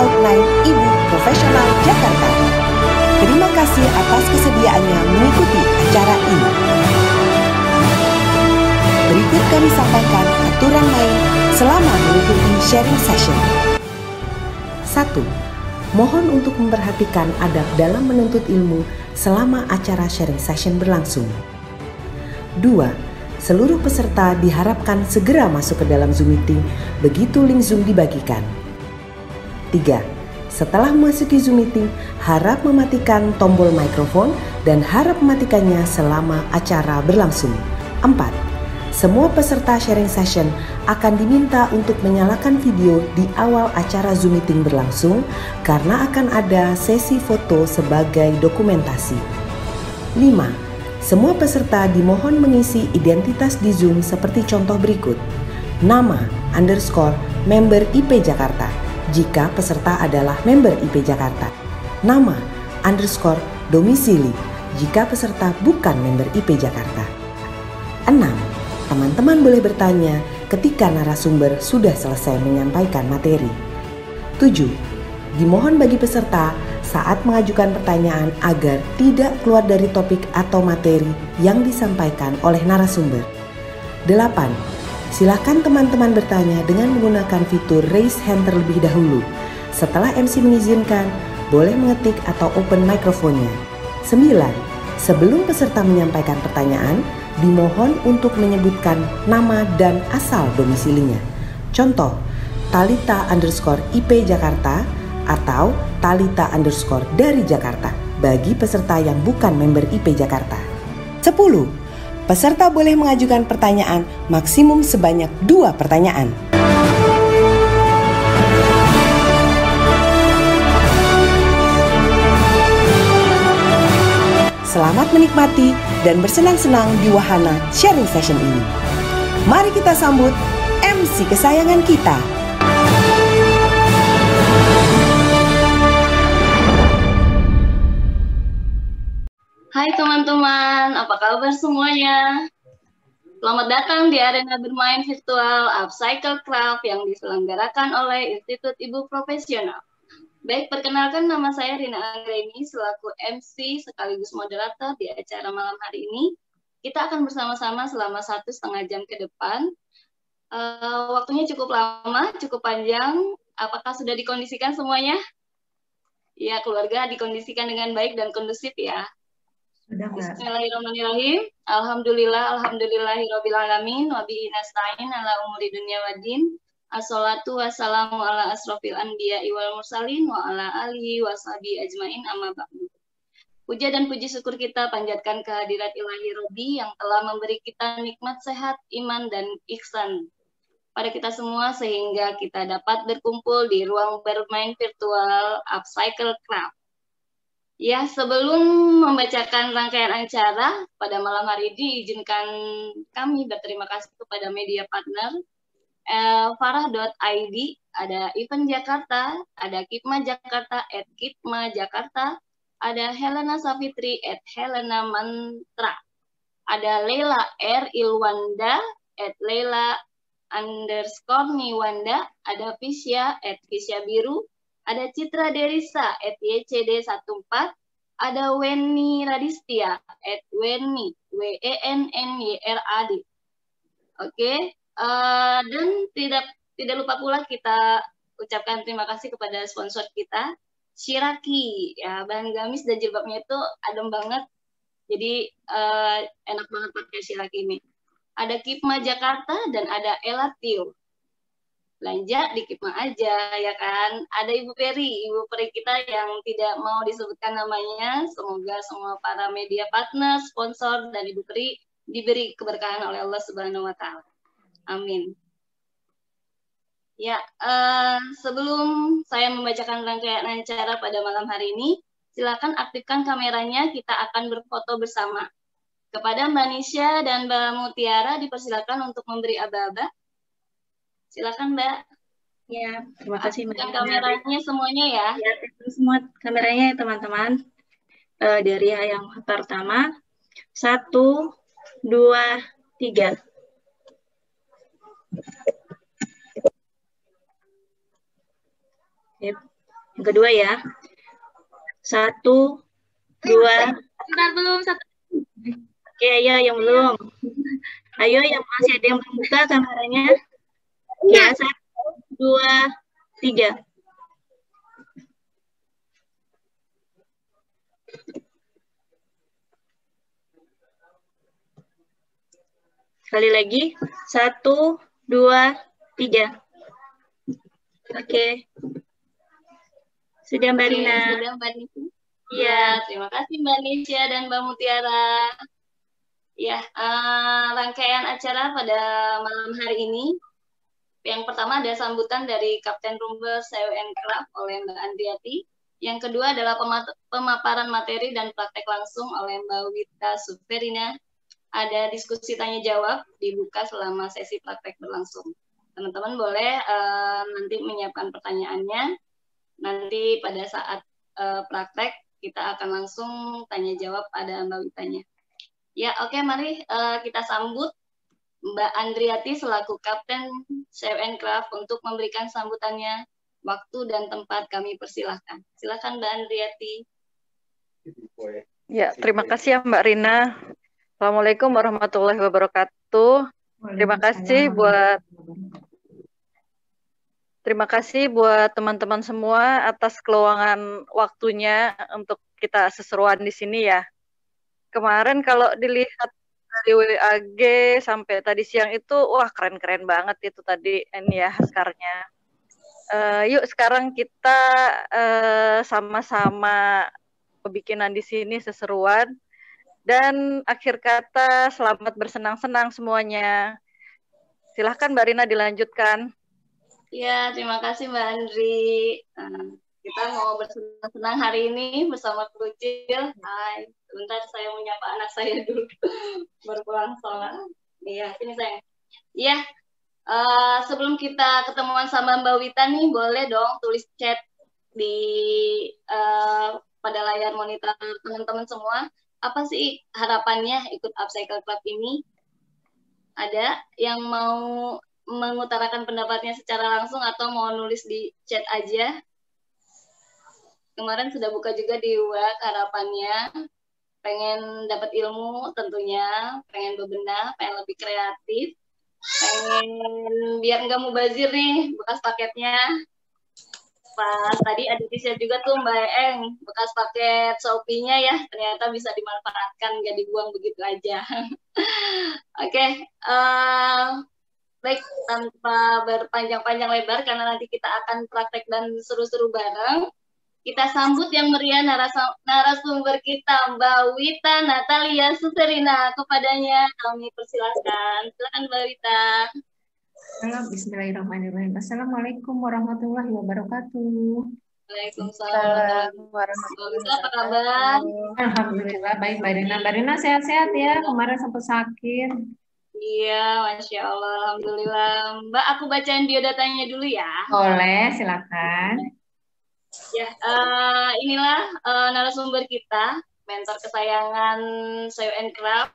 Cloud9 Ibu Profesional Jakarta. Terima kasih atas kesediaannya mengikuti acara ini. Berikut kami sampaikan aturan main selama mengikuti sharing session. 1. Mohon untuk memperhatikan adab dalam menuntut ilmu selama acara sharing session berlangsung. 2. Seluruh peserta diharapkan segera masuk ke dalam Zoom meeting begitu link Zoom dibagikan. 3. Setelah memasuki Zoom meeting, harap mematikan tombol mikrofon dan harap mematikannya selama acara berlangsung. 4. Semua peserta sharing session akan diminta untuk menyalakan video di awal acara Zoom meeting berlangsung karena akan ada sesi foto sebagai dokumentasi. 5. Semua peserta dimohon mengisi identitas di Zoom seperti contoh berikut. Nama _ member IP Jakarta jika peserta adalah member IP Jakarta. Nama _ domisili jika peserta bukan member IP Jakarta. 6. Teman-teman boleh bertanya ketika narasumber sudah selesai menyampaikan materi. 7. Dimohon bagi peserta saat mengajukan pertanyaan agar tidak keluar dari topik atau materi yang disampaikan oleh narasumber. 8. Silakan teman-teman bertanya dengan menggunakan fitur raise hand terlebih dahulu. Setelah MC mengizinkan, boleh mengetik atau open mikrofonnya. 9. Sebelum peserta menyampaikan pertanyaan, dimohon untuk menyebutkan nama dan asal domisilinya. Contoh, Talita _IP Jakarta atau Talita _ dari Jakarta bagi peserta yang bukan member IP Jakarta. 10. Peserta boleh mengajukan pertanyaan maksimum sebanyak 2 pertanyaan. Selamat menikmati dan bersenang-senang di wahana sharing session ini. Mari kita sambut MC kesayangan kita. Hai teman-teman, apa kabar semuanya? Selamat datang di arena bermain virtual Upcycle Craft yang diselenggarakan oleh Institut Ibu Profesional. Baik, perkenalkan nama saya Rina Anggreni selaku MC sekaligus moderator di acara malam hari ini. Kita akan bersama-sama selama 1,5 jam ke depan. Waktunya cukup lama, cukup panjang. Apakah sudah dikondisikan semuanya? Ya, keluarga dikondisikan dengan baik dan kondusif ya. Bismillahirrahmanirrahim. Alhamdulillahirrabbilalamin. Wabihi nasta'in ala umuri dunya waddin. Assalatu wassalamu ala asrofil anbiya wal mursalin wa ala alihi washabi ajmain amma ba'du. Puja dan puji syukur kita panjatkan kehadirat Ilahi Robbi yang telah memberi kita nikmat sehat, iman, dan ihsan pada kita semua sehingga kita dapat berkumpul di ruang bermain virtual Upcycle Craft. Ya, sebelum membacakan rangkaian acara pada malam hari ini, izinkan kami berterima kasih kepada media partner Farah.id, ada Event Jakarta, ada Kipma Jakarta @Kipma Jakarta, ada Helena Safitri @Helena Mantra, ada Leila R. Ilwanda @Leila_Niwanda, ada Fisya @Fisya Biru, ada Citra Derisa @YCD14, ada Weni Radistia @Weni WENNYRAD. Oke. Dan tidak lupa pula kita ucapkan terima kasih kepada sponsor kita, Shiraki. Ya, bahan gamis dan jilbabnya itu adem banget, jadi enak banget pakai Shiraki ini. Ada Kipma Jakarta dan ada Elatio. Belanja di Kipma aja, ya kan? Ada Ibu Peri kita yang tidak mau disebutkan namanya. Semoga semua para media partner, sponsor, dan Ibu Peri diberi keberkahan oleh Allah Subhanahu wa Ta'ala. Amin. Ya, sebelum saya membacakan rangkaian acara pada malam hari ini, silakan aktifkan kameranya, kita akan berfoto bersama. Kepada Mbak Nisha dan Mbak Mutiara dipersilakan untuk memberi aba-aba. Silakan Mbak. Ya, terima kasih Mbak. Aktifkan kameranya semuanya ya. Ya, semua kameranya ya teman-teman. Dari yang pertama, 1, 2, 3. Oke. Yang kedua ya. 1, 2. Bentar, belum satu. Oke, ayo yang belum. Ayo yang masih ada yang belum buka kameranya. Ya, 1, 2, 3. Sekali lagi. 1, 2, 3. Oke. Sudah Mbak Rina. Sudah Mbak Nisha. Iya. Ya, terima kasih Mbak Nisha dan Mbak Mutiara. Ya, rangkaian acara pada malam hari ini. Yang pertama ada sambutan dari Kapten Rumble CWN Club oleh Mbak Andriati. Yang kedua adalah pemaparan materi dan praktek langsung oleh Mbak Wita Suferina. Ada diskusi tanya jawab dibuka selama sesi praktek berlangsung. Teman-teman boleh nanti menyiapkan pertanyaannya. Nanti pada saat praktek kita akan langsung tanya jawab pada Mbak Witanya. Ya, oke, mari kita sambut Mbak Andriati selaku Kapten CWN Club untuk memberikan sambutannya. Waktu dan tempat kami persilahkan. Silakan Mbak Andriati. Ya, terima kasih ya Mbak Rina. Assalamualaikum warahmatullahi wabarakatuh. Terima kasih buat teman-teman semua atas keluangan waktunya untuk kita seseruan di sini ya. Kemarin kalau dilihat dari WAG sampai tadi siang itu, wah keren-keren banget itu tadi ini ya Haskarnya. Yuk sekarang kita sama-sama kebikinan di sini seseruan. Dan akhir kata, selamat bersenang-senang semuanya. Silahkan Mbak Rina dilanjutkan. Ya, terima kasih Mbak Andri. Kita mau bersenang-senang hari ini bersama Krucil. Hai, sebentar saya menyapa anak saya dulu. Baru pulang sekolah. Iya, sini sayang. Iya, sebelum kita ketemuan sama Mbak Wita nih, boleh dong tulis chat di pada layar monitor teman-teman semua. Apa sih harapannya ikut Upcycle Club ini? Ada yang mau mengutarakan pendapatnya secara langsung atau mau nulis di chat aja? Kemarin sudah buka juga di WA harapannya. Pengen dapat ilmu tentunya, pengen bebenah, pengen lebih kreatif, pengen biar nggak mubazir nih bekas paketnya. Pas tadi ada t-shirt juga tuh Mbak Eng, bekas paket Shopee-nya ya, ternyata bisa dimanfaatkan, nggak dibuang begitu aja. Oke, baik, tanpa berpanjang-panjang lebar, karena nanti kita akan praktek dan seru-seru bareng, kita sambut yang meriah narasumber kita, Mbak Wita Natalia Suserina. Kepadanya kami persilahkan. Silakan Mbak Wita. Bismillahirrahmanirrahim. Assalamualaikum warahmatullahi wabarakatuh. Waalaikumsalam warahmatullahi wabarakatuh. Apa kabar? Alhamdulillah baik Mbak Rina. Mbak Rina sehat-sehat ya? Kemarin sempat sakit. Iya, Masya Allah. Alhamdulillah. Mbak, aku bacain biodatanya dulu ya. Boleh, silakan. Ya, inilah narasumber kita, mentor kesayangan CWN Club.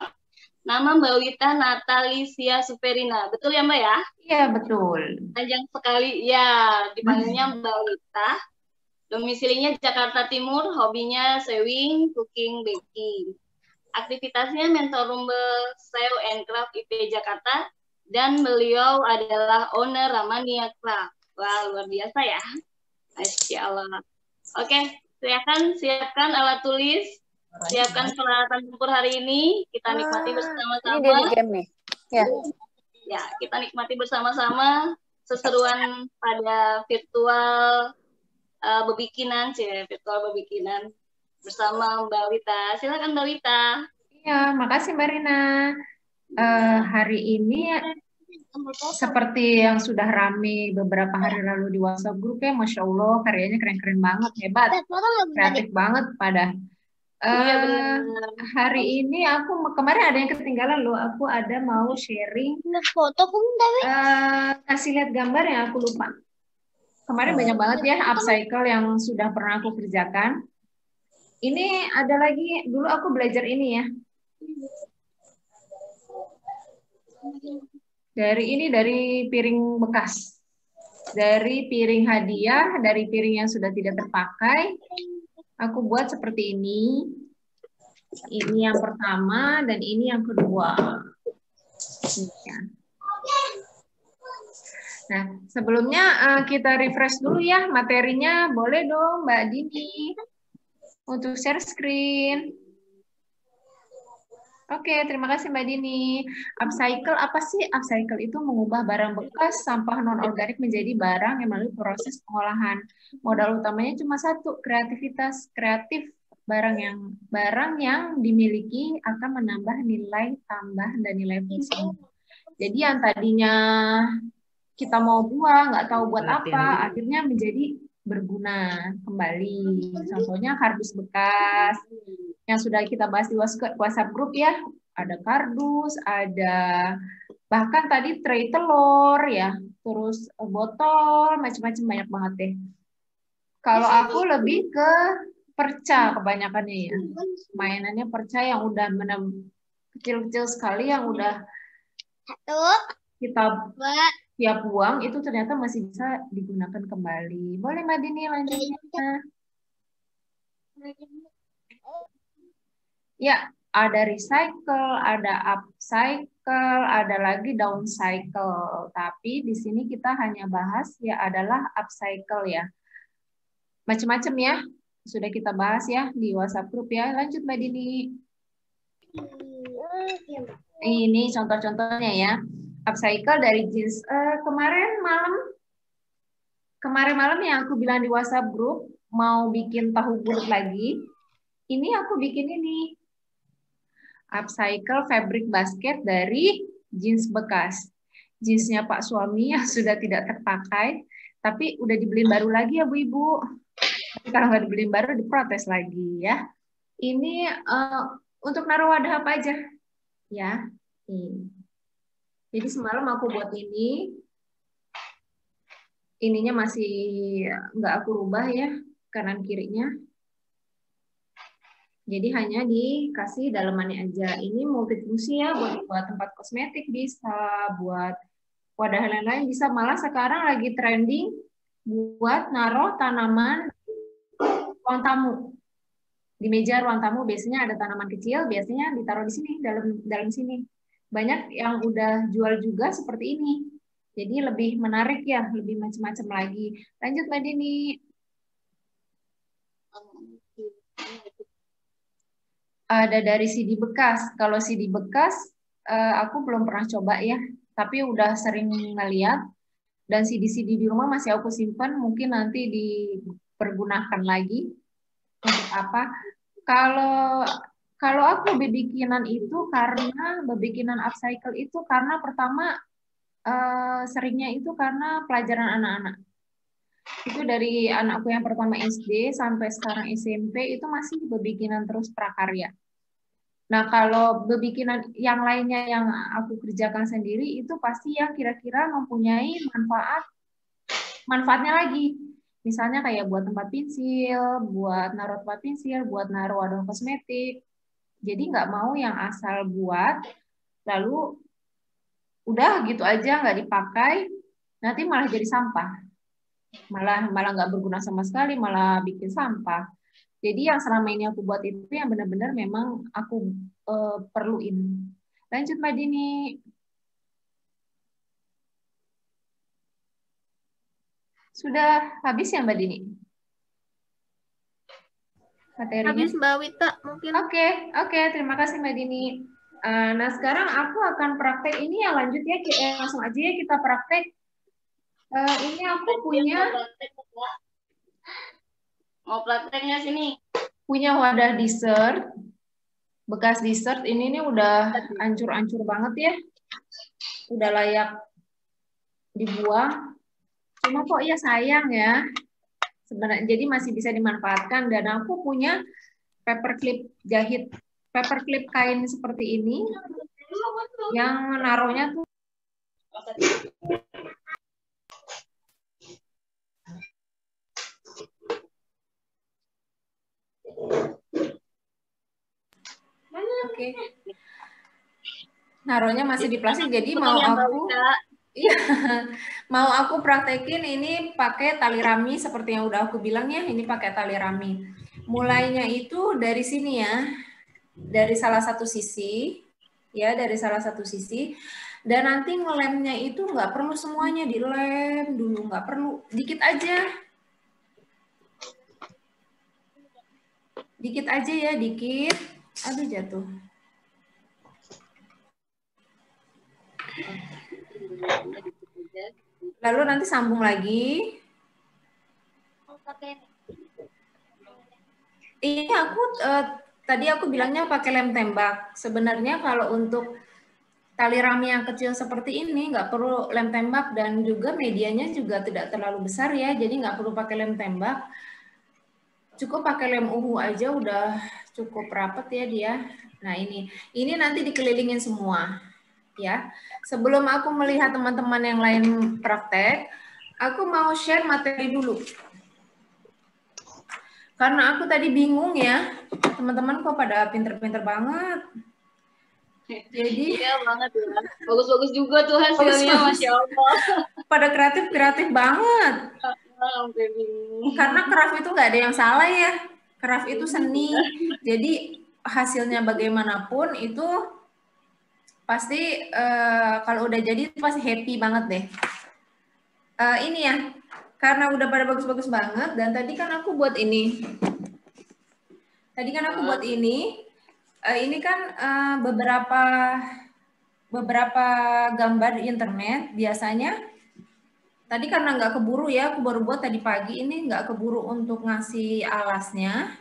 Nama Mbak Wita Natalia Suferina. Betul ya Mbak ya? Iya, betul. Panjang sekali. Ya, dipanggilnya Mbak Wita. Domisilinya Jakarta Timur, hobinya sewing, cooking, baking. Aktivitasnya mentor Rumble CWN Club IP Jakarta. Dan beliau adalah owner Ramania Club. Wah, luar biasa ya. Masya Allah. Oke, siapkan alat tulis. Siapkan peralatan tempur hari ini. Kita nikmati bersama-sama. Ini di game nih. Ya. Ya, kita nikmati bersama-sama seseruan pada virtual virtual bebikinan bersama Mbak Wita. Silakan Mbak Wita. Iya, makasih Mbak Rina. Hari ini seperti yang sudah rame beberapa hari lalu di WhatsApp grup ya, Masya Allah, karyanya keren-keren banget, hebat, kreatif banget pada. Hari ini aku kemarin ada yang ketinggalan loh, aku ada mau sharing kasih lihat gambar yang aku lupa. Kemarin banyak banget ya upcycle yang sudah pernah aku kerjakan. Ini ada lagi, dulu aku belajar ini ya. Dari piring bekas. Dari piring hadiah, dari piring yang sudah tidak terpakai, aku buat seperti ini. Ini yang pertama dan ini yang kedua. Ya. Nah, sebelumnya kita refresh dulu ya materinya. Boleh dong Mbak Dini untuk share screen. Oke, terima kasih Mbak Dini. Upcycle apa sih? Upcycle itu mengubah barang bekas sampah non-organik menjadi barang yang melalui proses pengolahan. Modal utamanya cuma satu, kreativitas. Kreatif barang yang dimiliki akan menambah nilai tambah dan nilai fungsi. Jadi yang tadinya kita mau buang, nggak tahu buat apa, akhirnya menjadi berguna kembali. Contohnya kardus bekas yang sudah kita bahas di WhatsApp group ya. Ada kardus, ada bahkan tadi tray telur ya, terus botol, macam-macam banyak banget deh. Kalau aku lebih ke perca kebanyakannya ya. Mainannya perca yang udah kecil-kecil sekali yang udah kita tiap buang itu ternyata masih bisa digunakan kembali. Boleh Mbak Dini lanjutnya. Ya, ada recycle, ada upcycle, ada lagi downcycle. Tapi di sini kita hanya bahas ya adalah upcycle ya. Macam-macam ya. Sudah kita bahas ya di WhatsApp group ya. Lanjut Mbak Dini. Ini contoh-contohnya ya. Upcycle dari jeans. Kemarin malam yang aku bilang di WhatsApp group mau bikin tahu bulat lagi. Ini aku bikin ini. Upcycle fabric basket dari jeans bekas. Jeansnya Pak suami yang sudah tidak terpakai, tapi udah dibeliin baru lagi ya Bu Ibu. Tapi kalau nggak dibeliin baru diprotes lagi ya. Ini untuk naruh wadah apa aja? Ya. Jadi semalam aku buat ini. Ininya masih nggak aku rubah ya, kanan kirinya. Jadi hanya dikasih dalemannya aja. Ini multifungsi ya, buat tempat kosmetik bisa, buat wadah lain-lain bisa. Malah sekarang lagi trending buat naruh tanaman ruang tamu. Di meja ruang tamu biasanya ada tanaman kecil, biasanya ditaruh di sini, dalam sini. Banyak yang udah jual juga seperti ini. Jadi lebih menarik ya, lebih macam-macam lagi. Lanjut Mbak Dini. Ada dari CD bekas. Kalau CD bekas, aku belum pernah coba ya, tapi udah sering ngeliat. Dan CD-CD di rumah masih aku simpan, mungkin nanti dipergunakan lagi. Untuk apa? Kalau aku bebikinan itu karena bebikinan upcycle itu karena pertama seringnya itu karena pelajaran anak-anak. Itu dari anakku yang pertama SD sampai sekarang SMP itu masih bebikinan terus prakarya. Nah, kalau bebikinan yang lainnya yang aku kerjakan sendiri itu pasti yang kira-kira mempunyai manfaatnya lagi. Misalnya kayak buat tempat pensil, buat naruh tempat pensil, buat naruh wadah kosmetik. Jadi nggak mau yang asal buat, lalu udah gitu aja nggak dipakai, nanti malah jadi sampah. Malah nggak berguna sama sekali, malah bikin sampah. Jadi yang selama ini aku buat itu yang benar-benar memang aku perluin. Lanjut Mbak Dini. Sudah habis ya Mbak Dini? Materinya? Habis Mbak Wita mungkin. Oke, terima kasih Mbak Dini. Nah sekarang aku akan praktek ini ya, lanjut ya, langsung aja ya kita praktek. Ini aku punya. Mau prakteknya sini. Punya wadah dessert, bekas dessert ini nih udah ancur-ancur banget ya, udah layak dibuang. Cuma kok ya sayang ya, sebenarnya jadi masih bisa dimanfaatkan. Dan aku punya paperclip jahit, paperclip kain seperti ini, yang naruhnya tuh. Oke. Naruhnya masih di plastik, jadi mau aku Iya, mau aku praktekin ini pakai tali rami seperti yang udah aku bilang ya, ini pakai tali rami. Mulainya itu dari sini ya, dari salah satu sisi, ya dari salah satu sisi. Dan nanti ngelemnya itu nggak perlu semuanya dilem dulu, nggak perlu, dikit aja. Dikit aja ya, dikit. Aduh jatuh. Lalu nanti sambung lagi. Ini aku tadi aku bilangnya pakai lem tembak. Sebenarnya kalau untuk tali rami yang kecil seperti ini nggak perlu lem tembak dan juga medianya juga tidak terlalu besar ya. Jadi nggak perlu pakai lem tembak. Cukup pakai lem uhu aja udah cukup rapat ya dia. Nah ini nanti dikelilingin semua ya. Sebelum aku melihat teman-teman yang lain praktek, aku mau share materi dulu. Karena aku tadi bingung ya, teman-teman kok pada pinter-pinter banget. Jadi iya banget ya. Bagus-bagus juga tuh hasilnya, Masya Allah. Pada kreatif banget. Sampai bingung. Karena craft itu nggak ada yang salah ya. Craft itu seni. Jadi hasilnya bagaimanapun itu pasti kalau udah jadi pasti happy banget deh. Ini ya, karena udah pada bagus-bagus banget dan tadi kan aku buat ini. Tadi kan aku buat ini kan beberapa gambar di internet biasanya. Tadi karena nggak keburu ya, aku baru buat tadi pagi ini nggak keburu untuk ngasih alasnya.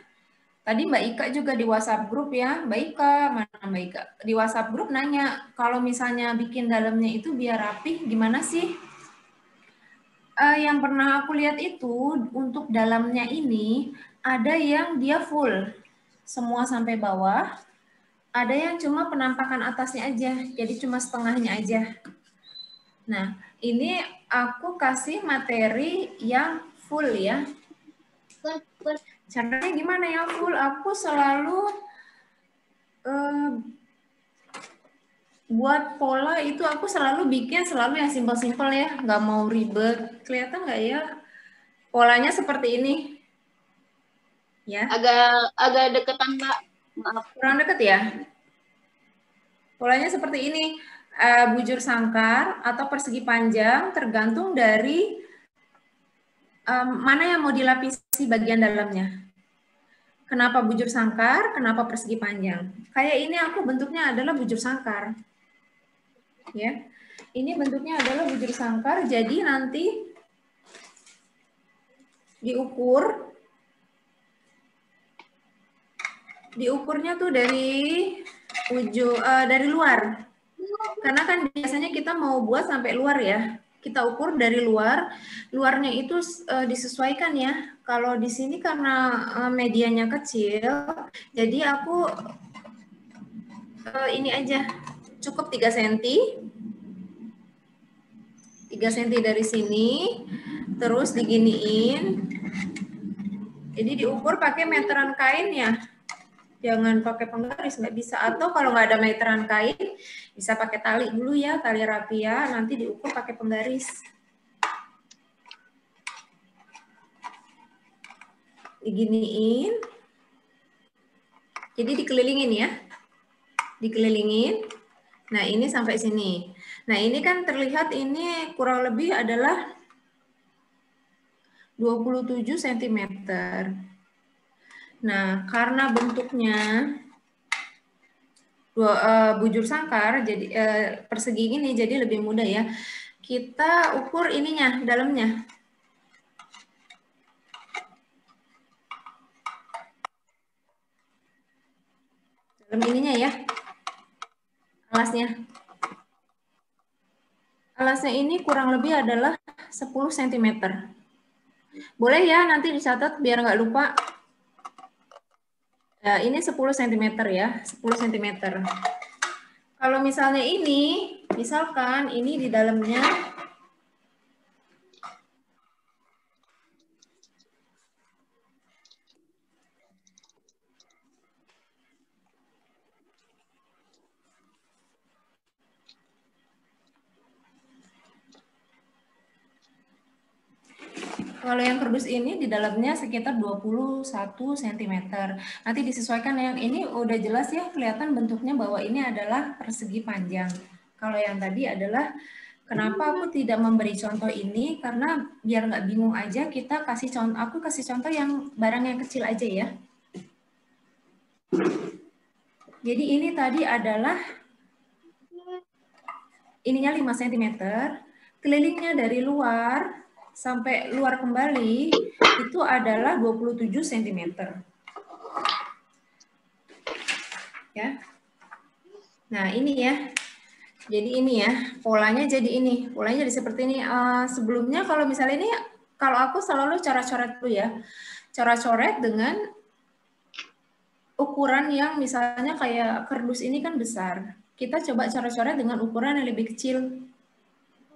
Tadi Mbak Ika juga di WhatsApp grup ya, Mbak Ika, mana Mbak Ika? Di WhatsApp grup nanya, kalau misalnya bikin dalamnya itu biar rapi, gimana sih? Yang pernah aku lihat itu, untuk dalamnya ini, ada yang dia full, semua sampai bawah, ada yang cuma penampakan atasnya aja, jadi cuma setengahnya aja. Nah, ini aku kasih materi yang full ya. Caranya gimana yang full? Aku selalu buat pola itu aku selalu bikin selalu yang simpel-simpel ya, nggak mau ribet. Kelihatan nggak ya? Polanya seperti ini. Ya. Agak deketan, Mbak. Maaf. Kurang deket ya? Polanya seperti ini. Bujur sangkar atau persegi panjang tergantung dari mana yang mau dilapisi bagian dalamnya. Kenapa bujur sangkar? Kenapa persegi panjang? Kayak ini aku bentuknya adalah bujur sangkar. Ya. Ini bentuknya adalah bujur sangkar, jadi nanti diukurnya tuh dari dari luar. Karena kan biasanya kita mau buat sampai luar ya. Kita ukur dari luar, luarnya itu disesuaikan ya. Kalau di sini karena medianya kecil, jadi aku ini aja, cukup 3 cm. 3 cm dari sini, terus diginiin. Jadi diukur pakai meteran kain ya. Jangan pakai penggaris, nggak bisa. Atau kalau nggak ada meteran kain, bisa pakai tali dulu ya, tali rapia, nanti diukur pakai penggaris. Diginiin. Jadi dikelilingin ya. Dikelilingin. Nah, ini sampai sini. Nah, ini kan terlihat ini kurang lebih adalah 27 cm. Nah, karena bentuknya bujur sangkar, jadi persegi ini jadi lebih mudah ya. Kita ukur ininya, dalamnya. Dalam ininya ya, alasnya. Alasnya ini kurang lebih adalah 10 cm. Boleh ya, nanti dicatat biar nggak lupa. Nah, ini 10 cm ya, 10 cm. Kalau misalnya ini, misalkan ini di dalamnya Kalau yang kerdus ini di dalamnya sekitar 21 cm. Nanti disesuaikan, yang ini udah jelas ya, kelihatan bentuknya bahwa ini adalah persegi panjang. Kalau yang tadi adalah, kenapa aku tidak memberi contoh ini, karena biar nggak bingung aja, kita kasih contoh, aku kasih contoh yang barang yang kecil aja ya. Jadi ini tadi adalah, ininya 5 cm, kelilingnya dari luar sampai luar kembali itu adalah 27 cm. Ya. Nah, ini ya. Jadi ini ya, polanya jadi ini. Polanya jadi seperti ini. Sebelumnya kalau misalnya ini, kalau aku selalu cara coret dulu ya. Cara coret dengan ukuran yang misalnya kayak kardus ini kan besar. Kita coba cara coret dengan ukuran yang lebih kecil.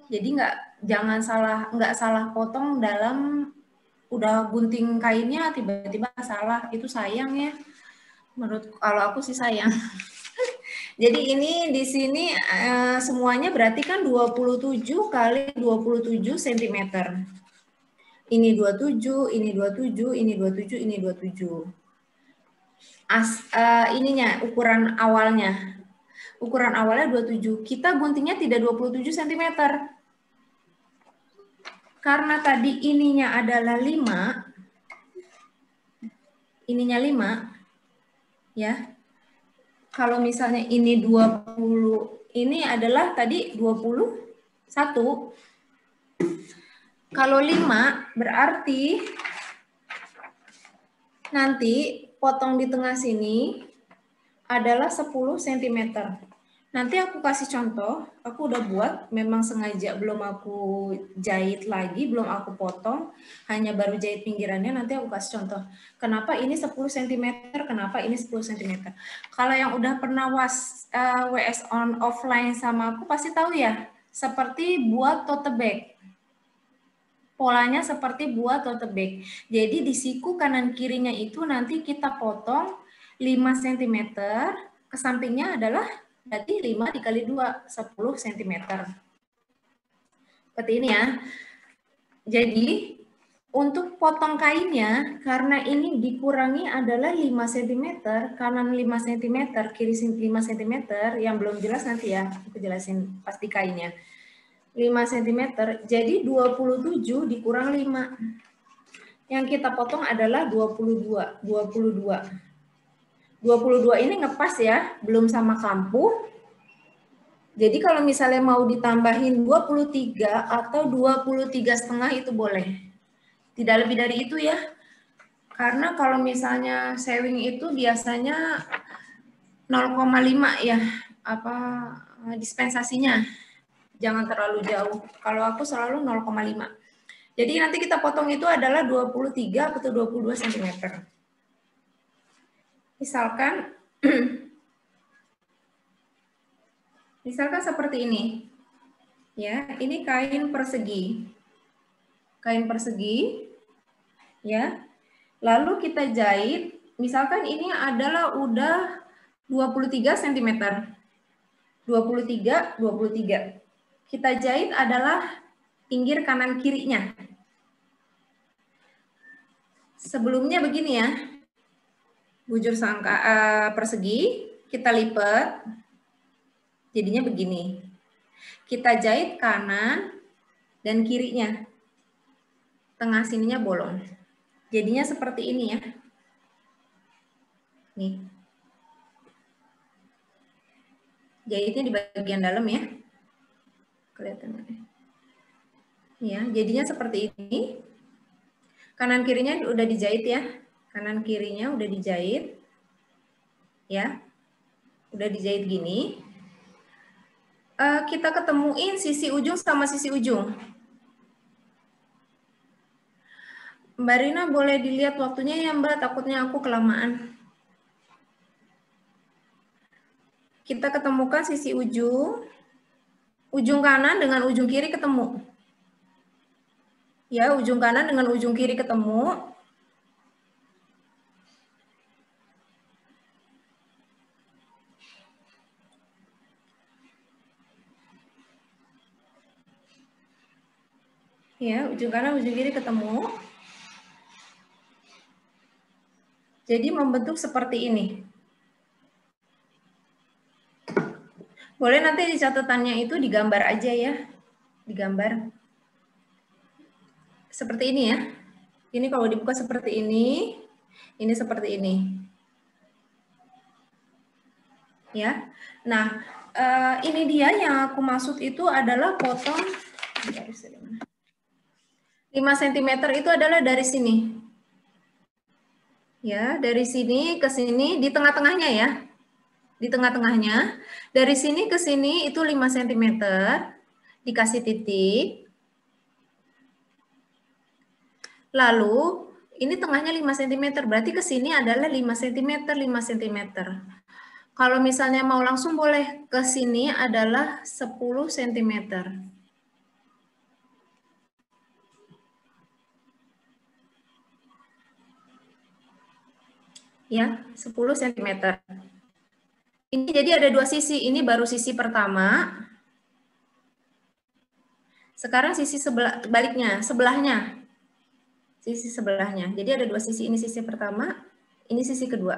Jadi nggak salah potong dalam udah gunting kainnya tiba-tiba salah, itu sayang ya. Kalau aku sih sayang. Jadi ini di sini semuanya berarti kan 27 kali 27 cm. Ini 27, ini 27, ini 27, ini 27. Ininya ukuran awalnya. Ukuran awalnya 27. Kita guntingnya tidak 27 cm. Karena tadi ininya adalah 5, ininya 5, ya. Kalau misalnya ini 20, ini adalah tadi 21. Kalau 5 berarti nanti potong di tengah sini adalah 10 cm. Nanti aku kasih contoh, aku udah buat, memang sengaja belum aku jahit lagi, belum aku potong, hanya baru jahit pinggirannya, nanti aku kasih contoh. Kenapa ini 10 cm, kenapa ini 10 cm. Kalau yang udah pernah WS on offline sama aku pasti tahu ya, seperti buat tote bag. Polanya seperti buat tote bag. Jadi di siku kanan kirinya itu nanti kita potong 5 cm, ke sampingnya adalah berarti 5 dikali 2, 10 cm. Seperti ini ya. Jadi, untuk potong kainnya, karena ini dikurangi adalah 5 cm, kanan 5 cm, kiri 5 cm, yang belum jelas nanti ya, aku jelasin pasti kainnya. 5 cm, jadi 27 dikurang 5. Yang kita potong adalah 22. 22 ini ngepas ya, belum sama kampuh. Jadi kalau misalnya mau ditambahin 23 atau 23,5 itu boleh. Tidak lebih dari itu ya. Karena kalau misalnya sewing itu biasanya 0,5 ya, dispensasinya. Jangan terlalu jauh. Kalau aku selalu 0,5. Jadi nanti kita potong itu adalah 23 atau 22 cm. Misalkan seperti ini. Ya, ini kain persegi. Kain persegi. Ya. Lalu kita jahit, misalkan ini adalah udah 23 cm. 23. Kita jahit adalah pinggir kanan kirinya. Sebelumnya begini ya. Bujur persegi, kita lipat, jadinya begini. Kita jahit kanan dan kirinya. Tengah sininya bolong. Jadinya seperti ini ya. Nih. Jahitnya di bagian dalam ya. Kelihatan. Ya, jadinya seperti ini. Kanan kirinya udah dijahit ya. Kanan kirinya udah dijahit. Ya. Udah dijahit gini. Kita ketemuin sisi ujung sama sisi ujung. Mbak Rina boleh dilihat waktunya ya Mbak, takutnya aku kelamaan. Kita ketemukan sisi ujung kanan dengan ujung kiri ketemu. Ya, ujung kanan dengan ujung kiri ketemu. Ya, ujung kanan, ujung kiri ketemu. Jadi membentuk seperti ini. Boleh nanti di catatannya itu digambar aja ya. Digambar. Seperti ini ya. Ini kalau dibuka seperti ini seperti ini. Ya. Nah, ini dia yang aku maksud itu adalah potong 5 cm itu adalah dari sini. Ya, dari sini ke sini di tengah-tengahnya ya. Di tengah-tengahnya. Dari sini ke sini itu 5 cm. Dikasih titik. Lalu ini tengahnya 5 cm, berarti ke sini adalah 5 cm, 5 cm. Kalau misalnya mau langsung boleh ke sini adalah 10 cm. Ya, 10 cm. Ini jadi ada dua sisi, ini baru sisi pertama. Sekarang sisi baliknya, sebelahnya. Sisi sebelahnya. Jadi ada dua sisi, ini sisi pertama, ini sisi kedua.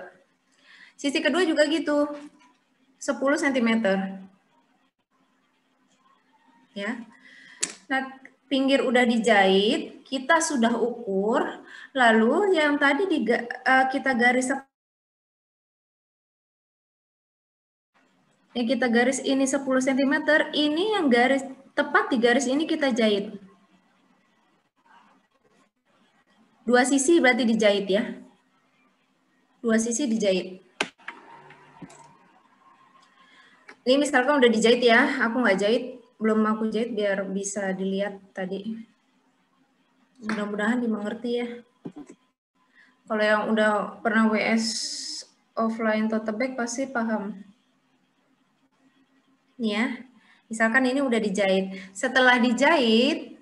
Sisi kedua juga gitu, 10 cm. Ya. Nah, pinggir udah dijahit, kita sudah ukur, lalu yang tadi kita garis ini 10 cm, ini yang garis tepat di garis ini kita jahit. Dua sisi berarti dijahit ya. Dua sisi dijahit. Ini misalkan udah dijahit ya, aku nggak jahit, belum aku jahit biar bisa dilihat tadi. Mudah-mudahan dimengerti ya. Kalau yang udah pernah WS offline tote bag pasti paham. Nih ya, misalkan ini udah dijahit. Setelah dijahit,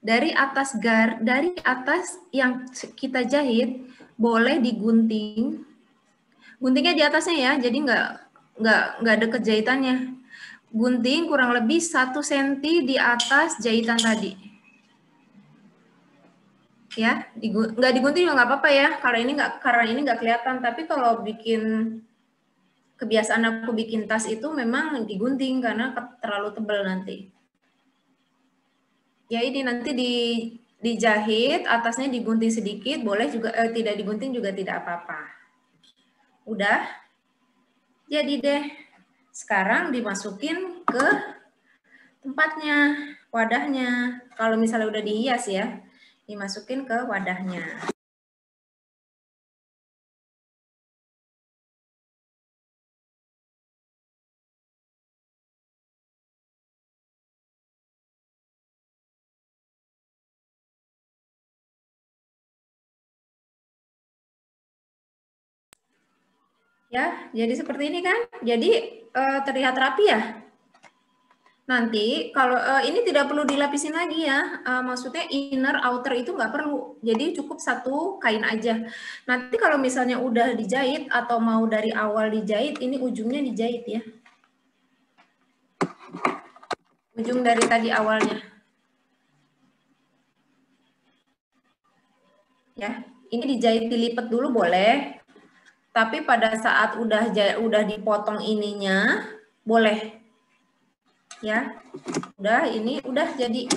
dari atas yang kita jahit boleh digunting. Guntingnya di atasnya ya, jadi nggak deket jahitannya. Gunting kurang lebih 1 cm di atas jahitan tadi. Ya, nggak digunting juga nggak apa-apa ya, karena ini nggak kelihatan. Tapi kalau kebiasaan aku bikin tas itu memang digunting karena terlalu tebal nanti. Ya ini nanti dijahit, atasnya digunting sedikit, boleh juga tidak digunting juga tidak apa-apa. Udah, jadi deh. Sekarang dimasukin ke tempatnya, wadahnya. Kalau misalnya udah dihias ya, dimasukin ke wadahnya. Ya, jadi seperti ini kan. Jadi terlihat rapi ya. Nanti kalau ini tidak perlu dilapisin lagi ya. Maksudnya inner outer itu nggak perlu. Jadi cukup satu kain aja. Nanti kalau misalnya udah dijahit atau mau dari awal dijahit, ini ujungnya dijahit ya. Ujung dari tadi awalnya. Ya, ini dijahit dilipat dulu boleh. Tapi pada saat udah dipotong ininya, boleh. Ya, udah ini udah jadi.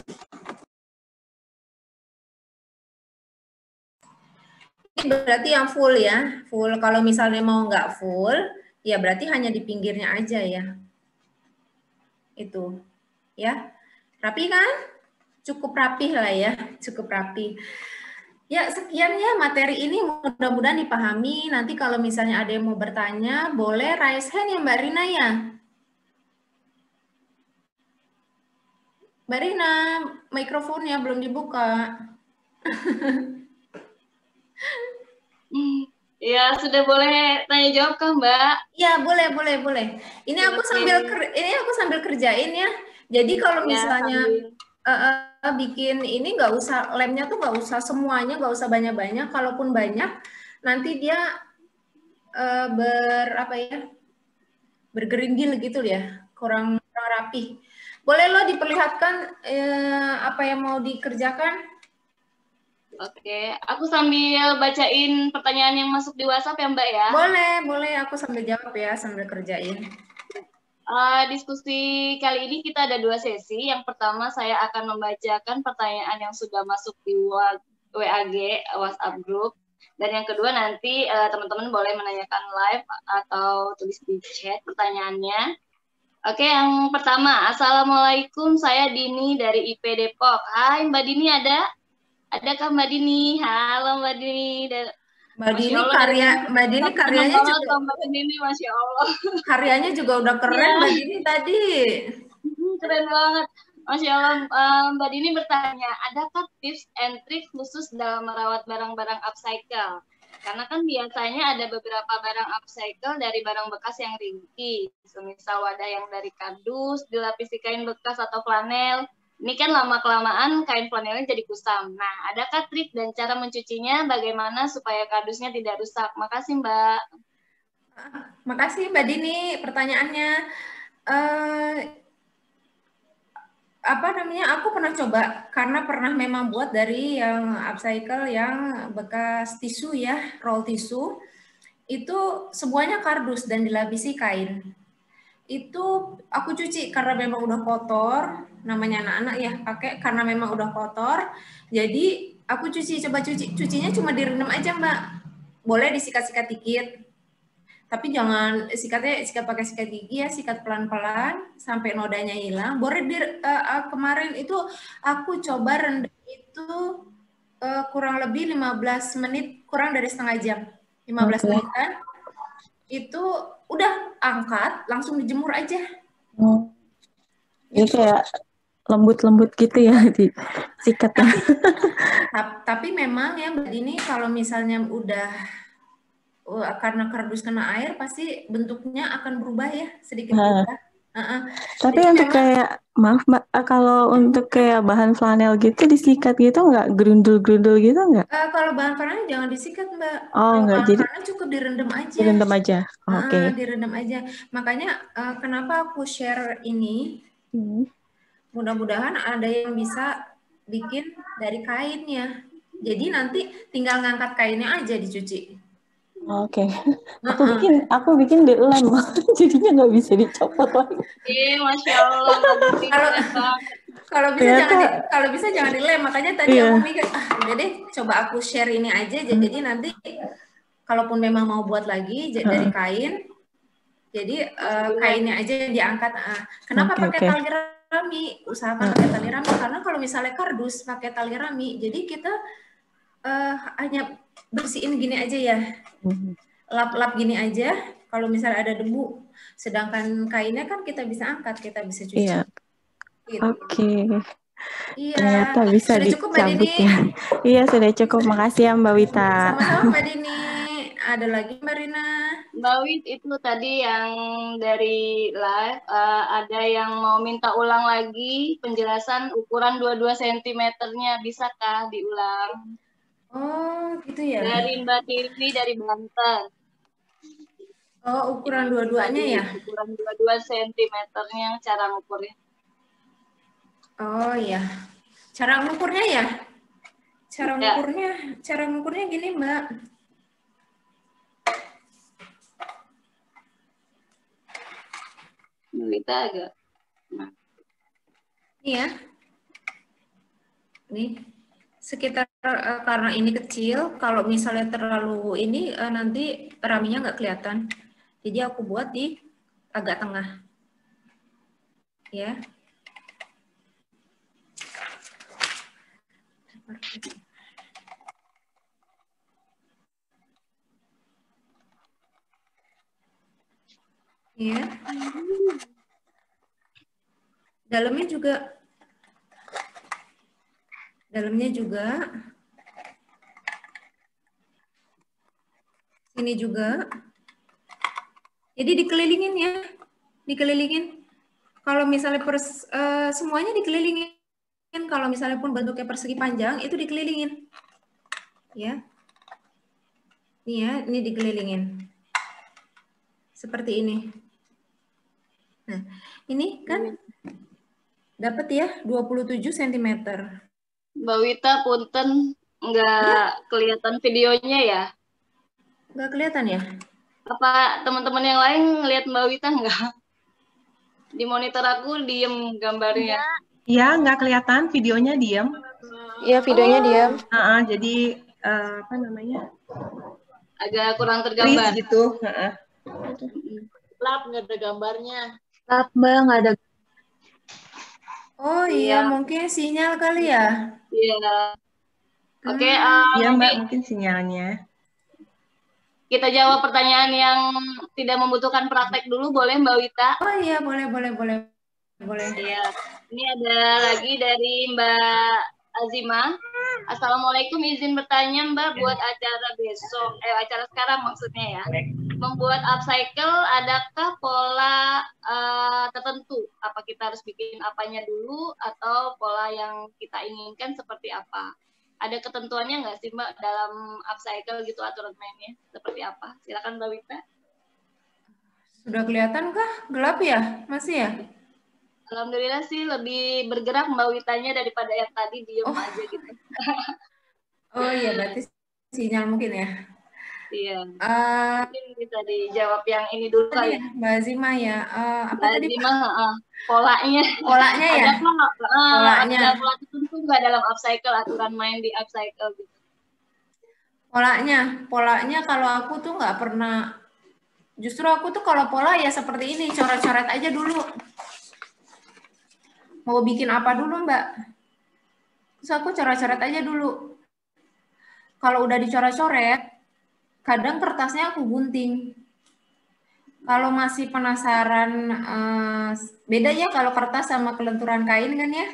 Ini berarti yang full ya, full. Kalau misalnya mau nggak full, ya berarti hanya di pinggirnya aja ya. Itu, ya. Rapi kan? Cukup rapi lah ya, cukup rapi. Ya, sekian ya materi ini, mudah-mudahan dipahami. Nanti kalau misalnya ada yang mau bertanya, boleh raise hand ya Mbak Rina ya. Mbak Rina, mikrofonnya belum dibuka. Ya, sudah boleh tanya jawab kan, Mbak? Ya, boleh. Ini aku sambil kerjain ya. Jadi kalau misalnya bikin ini nggak usah, lemnya tuh nggak usah semuanya, nggak usah banyak-banyak. Kalaupun banyak, nanti dia bergerindil gitu ya, kurang rapi. Boleh lo diperlihatkan apa yang mau dikerjakan? Oke, aku sambil bacain pertanyaan yang masuk di WhatsApp ya Mbak ya. Boleh. Aku sambil jawab ya, sambil kerjain. Diskusi kali ini kita ada 2 sesi. Yang pertama saya akan membacakan pertanyaan yang sudah masuk di WAG, WhatsApp Group. Dan yang kedua nanti teman-teman boleh menanyakan live atau tulis di chat pertanyaannya. Oke, yang pertama, Assalamualaikum, saya Dini dari IP Depok. Hai Mbak Dini, adakah Mbak Dini? Halo Mbak Dini. Mbak Dini karyanya juga Mbak Dini, Masya Allah. Karyanya juga udah keren ya. Mbak Dini tadi. Keren banget. Masya Allah, Mbak Dini bertanya, adakah tips and trik khusus dalam merawat barang-barang upcycle? Karena kan biasanya ada beberapa barang upcycle dari barang bekas yang ringkih. Semisal wadah yang dari kardus, dilapisi kain bekas atau flanel. Ini kan lama-kelamaan kain flanelnya jadi kusam. Nah, adakah trik dan cara mencucinya bagaimana supaya kardusnya tidak rusak? Makasih, Mbak. Makasih, Mbak Dini, pertanyaannya. Aku pernah coba, karena pernah memang buat dari yang upcycle yang bekas tisu ya, roll tisu. Itu semuanya kardus dan dilapisi kain. Itu aku cuci karena memang udah kotor, namanya anak-anak ya pakai karena memang udah kotor. Jadi aku cucinya cuma direndam aja Mbak. Boleh disikat-sikat dikit, tapi jangan sikat pakai sikat gigi ya, sikat pelan-pelan sampai nodanya hilang. Boleh kemarin itu aku coba rendam itu kurang lebih 15 menit, kurang dari setengah jam, 15 menitan. Itu udah angkat, langsung dijemur aja. Jadi kayak lembut-lembut gitu ya disikatnya. Tapi memang ya Mbak Dini, kalau misalnya udah karena kardus kena air, pasti bentuknya akan berubah ya, sedikit berubah. Tapi jadi untuk memang, kayak, maaf Mbak, kalau untuk kayak bahan flanel gitu disikat gitu nggak? Gerundul-gerundul gitu nggak? Kalau bahan flanel jangan disikat Mbak. Oh, kalau nggak, bahan jadi flanel cukup direndam aja. Direndam aja, oke. Direndam aja. Makanya kenapa aku share ini, mudah-mudahan ada yang bisa bikin dari kainnya. Jadi nanti tinggal ngangkat kainnya aja dicuci. Oke. Aku bikin di lem, jadinya nggak bisa dicopot lagi. Masya Allah. Kalau bisa jangan di lem. Makanya tadi aku mikir, udah deh, coba aku share ini aja. Jadi nanti kalaupun memang mau buat lagi dari kain, jadi kainnya aja diangkat. Kenapa pakai tali rami? Usahakan pakai tali rami, karena kalau misalnya kardus pakai tali rami, jadi kita hanya bersihin gini aja ya, lap-lap gini aja. Kalau misalnya ada debu, sedangkan kainnya kan kita bisa angkat, kita bisa cuci. Iya. Gitu. Oke. Iya. Ternyata bisa sudah cukup Mbak Dini? Ya. Iya, sudah cukup. Makasih ya Mbak Wita. Sama-sama Mbak Dini. Ada lagi Mbak Rina? Mbak Wit, itu tadi yang dari live, ada yang mau minta ulang lagi penjelasan ukuran 22 cm-nya, bisakah diulang? Oh, gitu ya. Dari Mbak Tiwi dari Banten. Oh, ukuran dua-duanya ya? Ukuran 22 cm-nya cara ngukurnya. Oh iya. Cara ngukurnya ya? Cara ngukurnya gini, Mbak. Kita agak. Iya. Nih. Sekitar karena ini kecil, kalau misalnya terlalu ini nanti raminya nggak kelihatan. Jadi aku buat di agak tengah. Ya. Ya. Dalamnya juga ini juga. Jadi dikelilingin ya, kalau misalnya semuanya dikelilingin. Kalau misalnya pun bentuknya persegi panjang itu dikelilingin ya. Nih ya, ini dikelilingin seperti ini. Nah, ini kan Dapat ya 27 cm. Mbak Wita, punten nggak Iya. kelihatan videonya ya? Nggak kelihatan ya? Apa teman-teman yang lain ngelihat Mbak Wita nggak? Di monitor aku diem gambarnya. Iya, nggak kelihatan, videonya diam. Iya, videonya diam. Jadi apa namanya? Agak kurang Freeze tergambar. gitu. Lap nggak ada gambarnya. Lap, Mbak, nggak ada. Oh iya, mungkin sinyal kali ya. Iya. Oke, Iya, Mbak, mungkin mungkin sinyalnya. kita jawab pertanyaan yang tidak membutuhkan praktek dulu, boleh Mbak Wita? Oh iya, boleh. Iya. Ini ada lagi dari Mbak Azima. Assalamualaikum, izin bertanya Mbak, buat acara besok, acara sekarang maksudnya ya. Membuat upcycle, adakah pola tertentu? Apa kita harus bikin apanya dulu atau pola yang kita inginkan seperti apa? Ada ketentuannya nggak sih Mbak dalam upcycle gitu, aturan mainnya seperti apa? Silakan Mbak Wita. Sudah kelihatan kah? Gelap ya? Masih ya? Alhamdulillah sih lebih bergerak Mbak Witanya daripada yang tadi diem aja gitu. Oh iya, berarti sinyal mungkin ya. Iya. Mungkin bisa dijawab yang ini dulu Tadi kali. ya, Mbak Zima ya. Apa Mbak tadi? Zima, polanya. Polanya ya? Polanya. Ada pola tertentu nggak dalam upcycle, aturan main di upcycle gitu? Polanya kalau aku tuh nggak pernah. Justru aku tuh kalau pola ya seperti ini, coret-coret aja dulu. Mau bikin apa dulu Mbak? Terus aku coret-coret aja dulu. Kalau udah dicoret-coret, kadang kertasnya aku gunting. Kalau masih penasaran, beda ya kalau kertas sama kelenturan kain kan ya?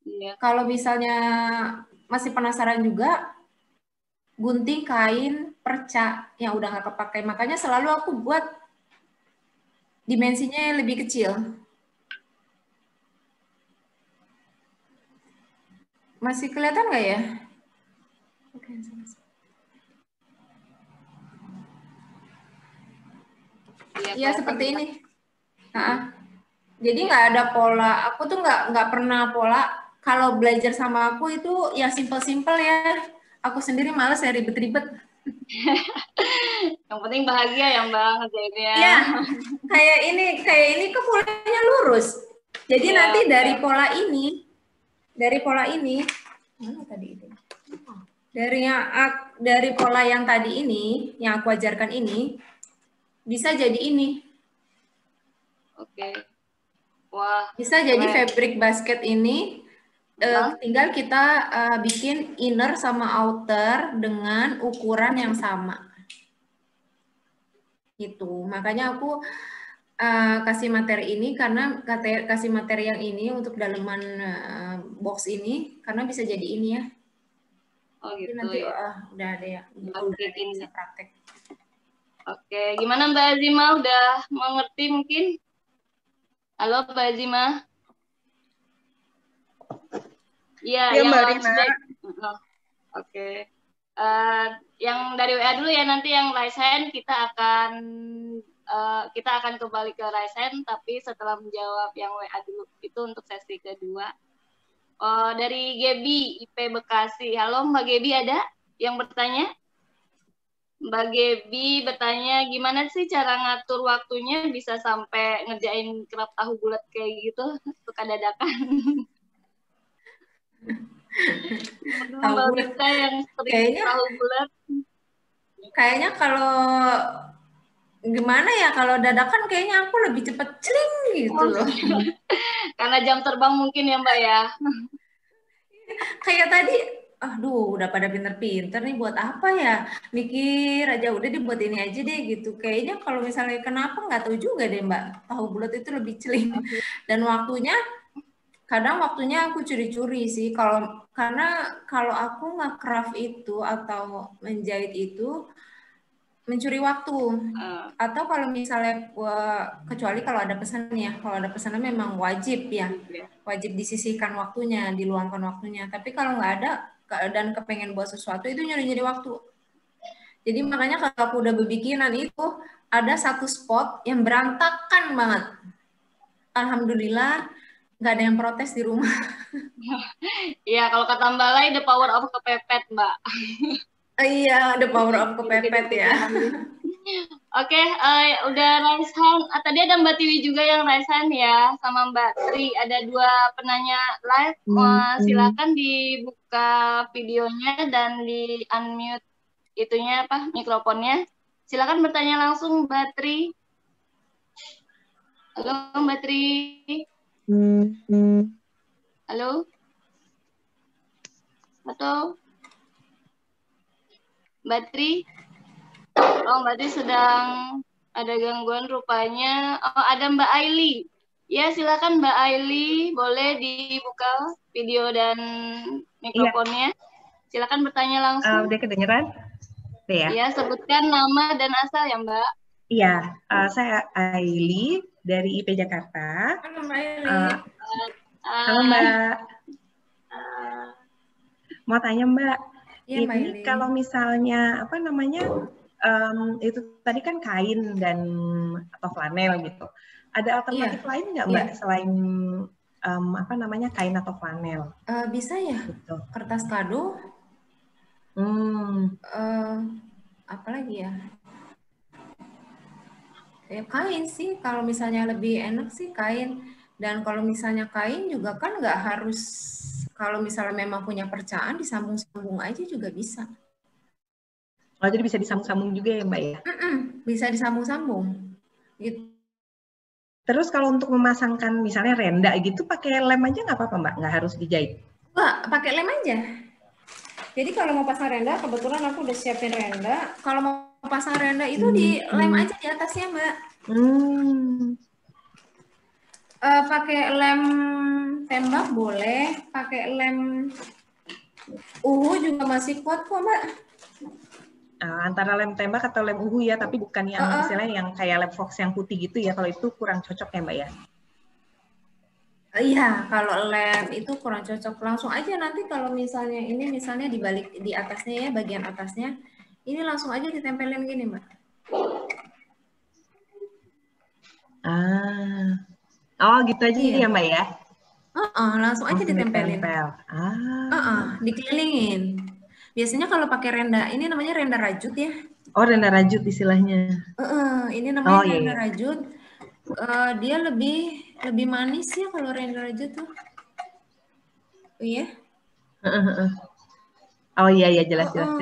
Iya. Kalau misalnya masih penasaran juga, gunting kain perca yang udah nggak kepakai. Makanya selalu aku buat dimensinya yang lebih kecil. Masih kelihatan nggak ya? Iya seperti ini. Jadi nggak ada pola. Aku tuh nggak pernah pola. Kalau belajar sama aku itu ya simple-simple ya. Aku sendiri males ya ribet-ribet. Yang penting bahagia ya Mbak ngerjainnya. Iya. Kayak ini kok polanya lurus. Jadi nanti dari pola ini, mana tadi itu? Dari pola yang tadi ini, yang aku ajarkan ini, bisa jadi ini. Oke. Wah. Bisa jadi fabric basket ini. Tinggal kita bikin inner sama outer dengan ukuran yang sama. Gitu. Makanya aku kasih materi ini karena kasih materi yang ini untuk daleman box ini karena bisa jadi ini ya. Oh gitu. Nanti ya. udah ada ya. Udah ada bisa praktek. Oke, gimana Mbak Azima? Udah mengerti mungkin? Halo Mbak Azima. Iya, yang Mbak launch back. Oke. Yang dari WA dulu ya, nanti yang raise hand kita akan kembali ke raise hand, tapi setelah menjawab yang WA dulu. Itu untuk sesi kedua. Dari Gebi, IP Bekasi. Halo Mbak Gebi, ada yang bertanya? Mbak Gebi bertanya, gimana sih cara ngatur waktunya bisa sampai ngerjain kerap tahu bulat kayak gitu, suka dadakan? Mbak Wita yang sering tahu bulat. Kayaknya kalau gimana ya, kalau dadakan kayaknya aku lebih cepet celing gitu loh. Karena jam terbang mungkin ya Mbak ya. Kayak tadi, aduh udah pada pinter-pinter nih buat apa ya? Mikir aja udah dibuat ini aja deh gitu. Kayaknya kalau misalnya kenapa nggak tahu juga deh Mbak. Tahu bulat itu lebih celing. Dan kadang waktunya aku curi-curi sih. Karena kalau aku nge-craft itu atau menjahit itu mencuri waktu. Atau kalau misalnya kecuali kalau ada pesan ya, kalau ada pesanan memang wajib ya, wajib disisihkan waktunya, diluangkan waktunya. Tapi kalau nggak ada dan kepengen buat sesuatu itu nyuri-nyuri waktu. Jadi makanya kalau aku udah berbikinan itu ada satu spot yang berantakan banget. Alhamdulillah nggak ada yang protes di rumah. Iya, kalau kata Mbak Lai, the power of kepepet, Mbak. Iya, the power of kepepet ya. Oke, udah raise hand. Tadi ada Mbak Tiwi juga yang raise hand ya, sama Mbak Tri. Ada 2 penanya live. Silakan dibuka videonya dan di unmute itunya mikrofonnya. Silakan bertanya langsung Mbak Tri. Halo Mbak Tri. Halo. Atau Mbak Tri? Oh, Mbak Tri sedang ada gangguan rupanya. Oh, ada Mbak Aili. Ya, silakan Mbak Aili, boleh dibuka video dan mikrofonnya. Silakan bertanya langsung. Udah kedengeran? Ya. Ya, sebutkan nama dan asal ya, Mbak. Iya, saya Aili dari IP Jakarta. Halo Mbak Aili. Halo Mbak. Mau tanya Mbak, Ya, Mbak ini Aili. kalau misalnya itu tadi kan kain dan atau flanel gitu. Ada alternatif lain nggak Mbak selain kain atau flanel? Bisa ya, Gitu. kertas kado. Apa lagi ya? Kain sih, kalau misalnya lebih enak sih kain. Dan kalau misalnya kain juga kan nggak harus, kalau misalnya memang punya percaan disambung-sambung aja juga bisa. Oh, jadi bisa disambung-sambung juga ya Mbak ya? Bisa disambung-sambung. Gitu. Terus kalau untuk memasangkan misalnya renda gitu pakai lem aja nggak apa-apa Mbak? Nggak harus dijahit? Nggak, pakai lem aja. Jadi kalau mau pasang renda, kebetulan aku udah siapin renda. Kalau mau pasang renda itu di lem aja di atasnya Mbak. Pakai lem tembak boleh, pakai lem uhu juga masih kuat kok Mbak. Antara lem tembak atau lem uhu ya, tapi bukan yang istilahnya yang kayak lem fox yang putih gitu ya, kalau itu kurang cocok ya Mbak ya? Iya, kalau lem itu kurang cocok. Langsung aja nanti kalau misalnya ini misalnya di balik di atasnya ya, bagian atasnya, ini langsung aja ditempelin gini Mbak. Oh gitu aja ya Mbak ya? Langsung aja ditempelin. Dikelilingin. Biasanya kalau pakai renda, ini namanya renda rajut ya. Oh, renda rajut istilahnya. Ini namanya renda rajut. Dia lebih manis ya kalau renda rajut tuh. Iya. Oh iya jelas kayak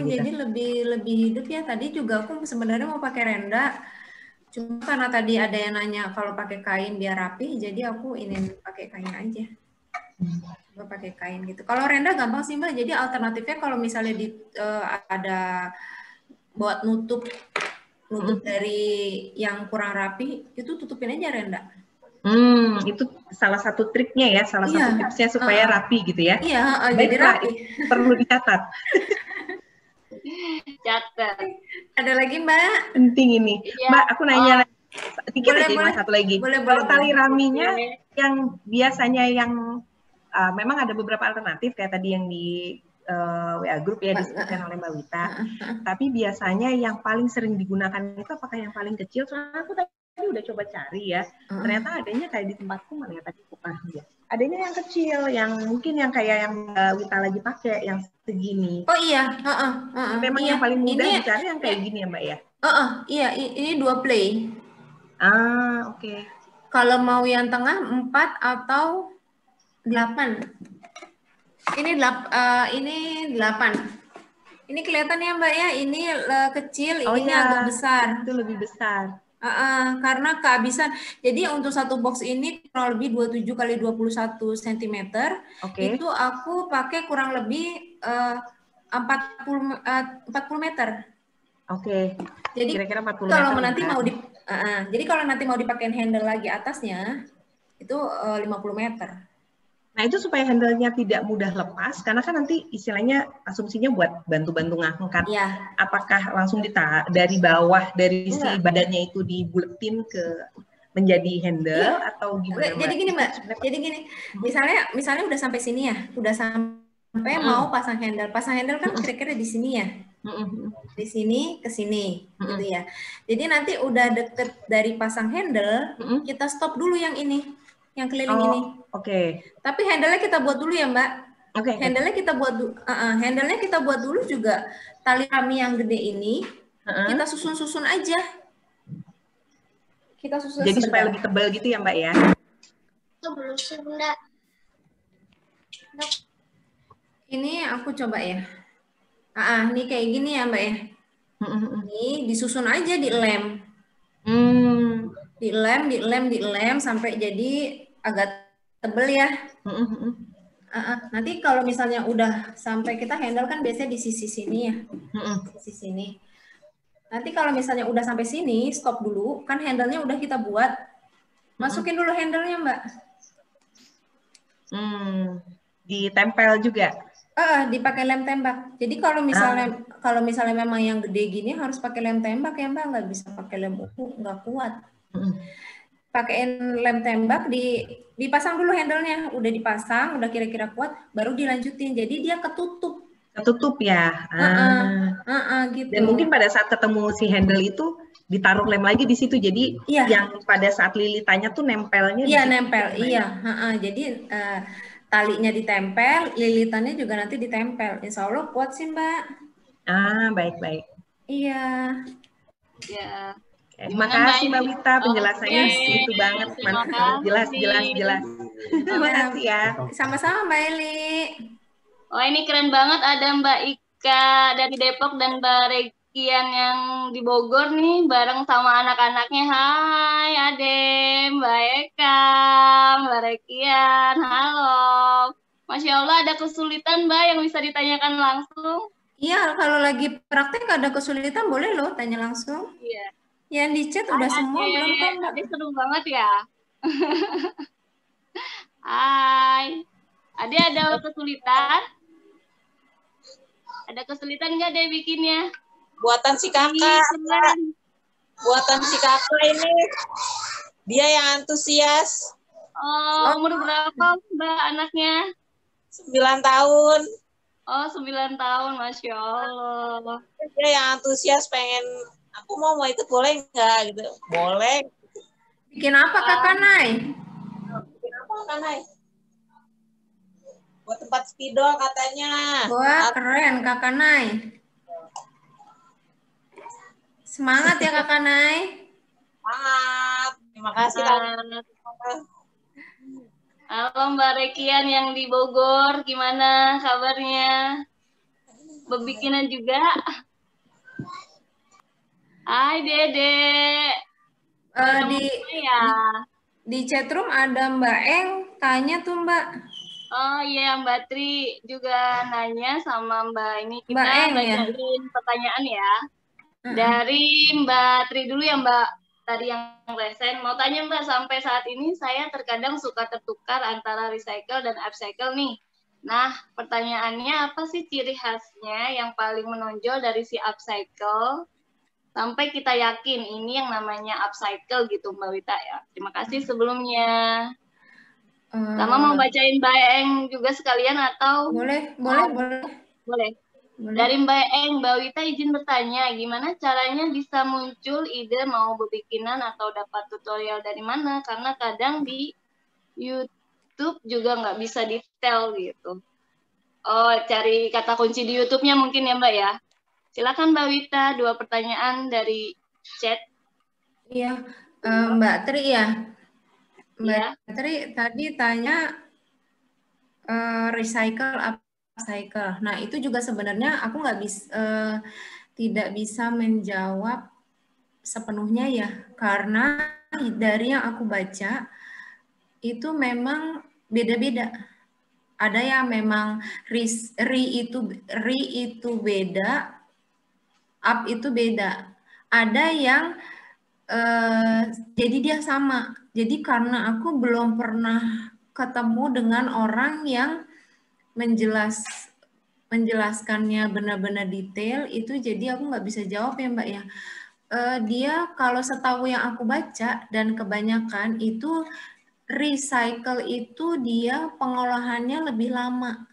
jadi gitu. lebih hidup ya. Tadi juga aku sebenarnya mau pakai renda. Cuma karena tadi ada yang nanya kalau pakai kain biar rapi, jadi aku ingin pakai kain aja. Gue pakai kain gitu. Kalau renda gampang sih Mbak. Jadi alternatifnya kalau misalnya ada buat nutup dari yang kurang rapi, itu tutupin aja renda. Itu salah satu triknya ya, salah satu tipsnya supaya rapi gitu ya. Iya, jadi rapi. Perlu dicatat. Catat. Ada lagi Mbak? Penting ini. Ya. Mbak, aku nanya dikit aja satu lagi. Kalau tali raminya yang biasanya yang memang ada beberapa alternatif kayak tadi yang di WA group ya disebutkan oleh Mbak Wita. Tapi biasanya yang paling sering digunakan itu apakah yang paling kecil? Soalnya aku tadi udah coba cari ya. Ternyata adanya kayak di tempatku mana ya tadi ya. Adanya yang kecil, yang mungkin yang kayak yang Wita lagi pakai, yang segini. Oh iya, memang yang paling mudah dicari yang kayak gini ya Mbak ya? Iya, ini 2 play. Oke. Kalau mau yang tengah 4 atau 8. Ini 8. Ini kelihatan ya Mbak ya, ini kecil, ini agak besar. Itu lebih besar. Karena kehabisan. Jadi untuk satu box ini kurang lebih 27 kali 21 cm. Itu aku pakai kurang lebih 40 meter. Jadi kira-kira 40 kalau meter. Nanti mau jadi kalau nanti mau dipakai handle lagi atasnya itu 50 meter. Nah itu supaya handle-nya tidak mudah lepas, karena kan nanti istilahnya asumsinya buat bantu-bantu ngangkat. Apakah langsung dari bawah dari si badannya itu dibuletin ke menjadi handle atau gimana? Jadi gini Mbak, jadi gini, misalnya udah sampai sini ya, udah sampai mau pasang handle kan kira-kira di sini ya, di sini ke sini, gitu ya. Jadi nanti udah deket dari pasang handle, kita stop dulu yang ini. yang keliling ini. Oke. Tapi handle-nya kita buat dulu ya, Mbak. Oke. Handle-nya kita buat handle-nya kita buat dulu juga. Tali rami yang gede ini kita susun-susun aja. Kita susun. Jadi supaya lebih tebal gitu ya, Mbak ya. Belum sih, Bunda. Ini aku coba ya. Ini kayak gini ya, Mbak ya. Ini disusun aja, dilem. Dilem sampai jadi agak tebel ya. Nanti kalau misalnya udah sampai kita handle kan biasanya di sisi sini ya. Sisi sini. Nanti kalau misalnya udah sampai sini, stop dulu. Kan handle-nya udah kita buat. Masukin dulu handle-nya, Mbak. Ditempel juga. Dipakai lem tembak. Jadi kalau misalnya memang yang gede gini harus pakai lem tembak ya, Mbak, nggak bisa pakai lem uku, nggak kuat. Pakein lem tembak, dipasang dulu handle-nya, udah dipasang, udah kira-kira kuat, baru dilanjutin. Jadi dia ketutup. Ketutup ya. Gitu. Dan mungkin pada saat ketemu si handle itu ditaruh lem lagi di situ. Jadi yang pada saat lilitannya tuh nempelnya. Iya, nempel. Iya. Jadi talinya ditempel, lilitannya juga nanti ditempel. Insya Allah kuat sih, Mbak. Baik-baik. Iya. Ya. Terima kasih Mbak Wita, penjelasannya itu banget. Jelas. Terima kasih ya. Sama-sama Mbak Eli. Ini keren banget, ada Mbak Ika dari Depok dan Mbak Rekian yang di Bogor nih, bareng sama anak-anaknya. Hai Ade, Mbak Eka, Mbak Rekian, halo. Masya Allah, ada kesulitan Mbak yang bisa ditanyakan langsung? Iya, kalau lagi praktek ada kesulitan boleh loh tanya langsung. Iya. Yang di chat udah semua belum kan Mbak? Ade seru banget ya. Hai. Ade ada kesulitan? Ada kesulitan nggak deh bikinnya? Buatan si kakak. Buatan si kakak ini. Dia yang antusias. Umur berapa Mbak anaknya? 9 tahun. 9 tahun, Masya Allah. Dia yang antusias pengen, aku mau ikut boleh nggak gitu. Boleh. Bikin apa Kakak Nay? Bikin apa Kakak Nay? Buat tempat spidol katanya. Wah, keren Kakak Nay. Semangat ya Kakak Nay. Semangat. Terima kasih Kak. Halo Mbak Rekian yang di Bogor, gimana kabarnya? Bebikinan juga? Hai Dede. Di chatroom ada Mbak Eng, tanya tuh Mbak. Oh iya, Mbak Tri juga nanya sama Mbak ini. Kita bacain pertanyaan ya. Dari Mbak Tri dulu ya Mbak. Tadi yang resen. Mau tanya Mbak, sampai saat ini saya terkadang suka tertukar antara recycle dan upcycle nih. Nah, pertanyaannya apa sih ciri khasnya yang paling menonjol dari si upcycle sampai kita yakin ini yang namanya upcycle gitu Mbak Wita ya. Terima kasih sebelumnya. Sama mau bacain Mbak Eng juga sekalian atau? Boleh. Dari Mbak Eng, Mbak Wita izin bertanya, gimana caranya bisa muncul ide mau berbikinan atau dapat tutorial dari mana? Karena kadang di YouTube juga nggak bisa detail gitu. Cari kata kunci di YouTube-nya mungkin ya Mbak ya. Silakan Mbak Wita, 2 pertanyaan dari chat. Iya, Mbak Tri ya. Mbak Tri tadi tanya recycle upcycle. Nah itu juga sebenarnya aku tidak bisa menjawab sepenuhnya ya, karena dari yang aku baca itu memang beda-beda. Ada yang memang re itu beda, up itu beda. Ada yang jadi dia sama. Jadi karena aku belum pernah ketemu dengan orang yang menjelaskannya benar-benar detail, itu jadi aku nggak bisa jawab ya Mbak ya. Dia kalau setahu yang aku baca dan kebanyakan itu recycle itu dia pengolahannya lebih lama.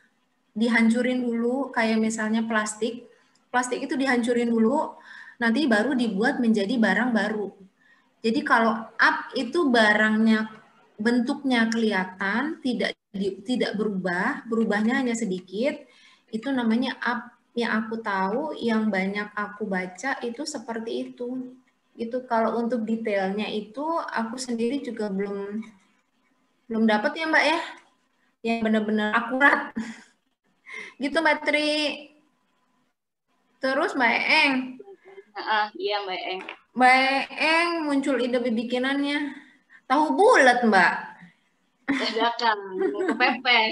Dihancurin dulu, kayak misalnya plastik itu dihancurin dulu, nanti baru dibuat menjadi barang baru. Jadi kalau up itu barangnya bentuknya kelihatan, tidak berubah, berubahnya hanya sedikit, itu namanya yang aku tahu, yang banyak aku baca itu seperti itu. Itu kalau untuk detailnya itu aku sendiri juga belum dapat ya Mbak ya, yang benar-benar akurat. Gitu Mbak Tri. Terus Mbak Eng. Iya Mbak Eng. Mbak Eng muncul ide bikinannya. Tahu bulat Mbak. Dadakan, kepepet.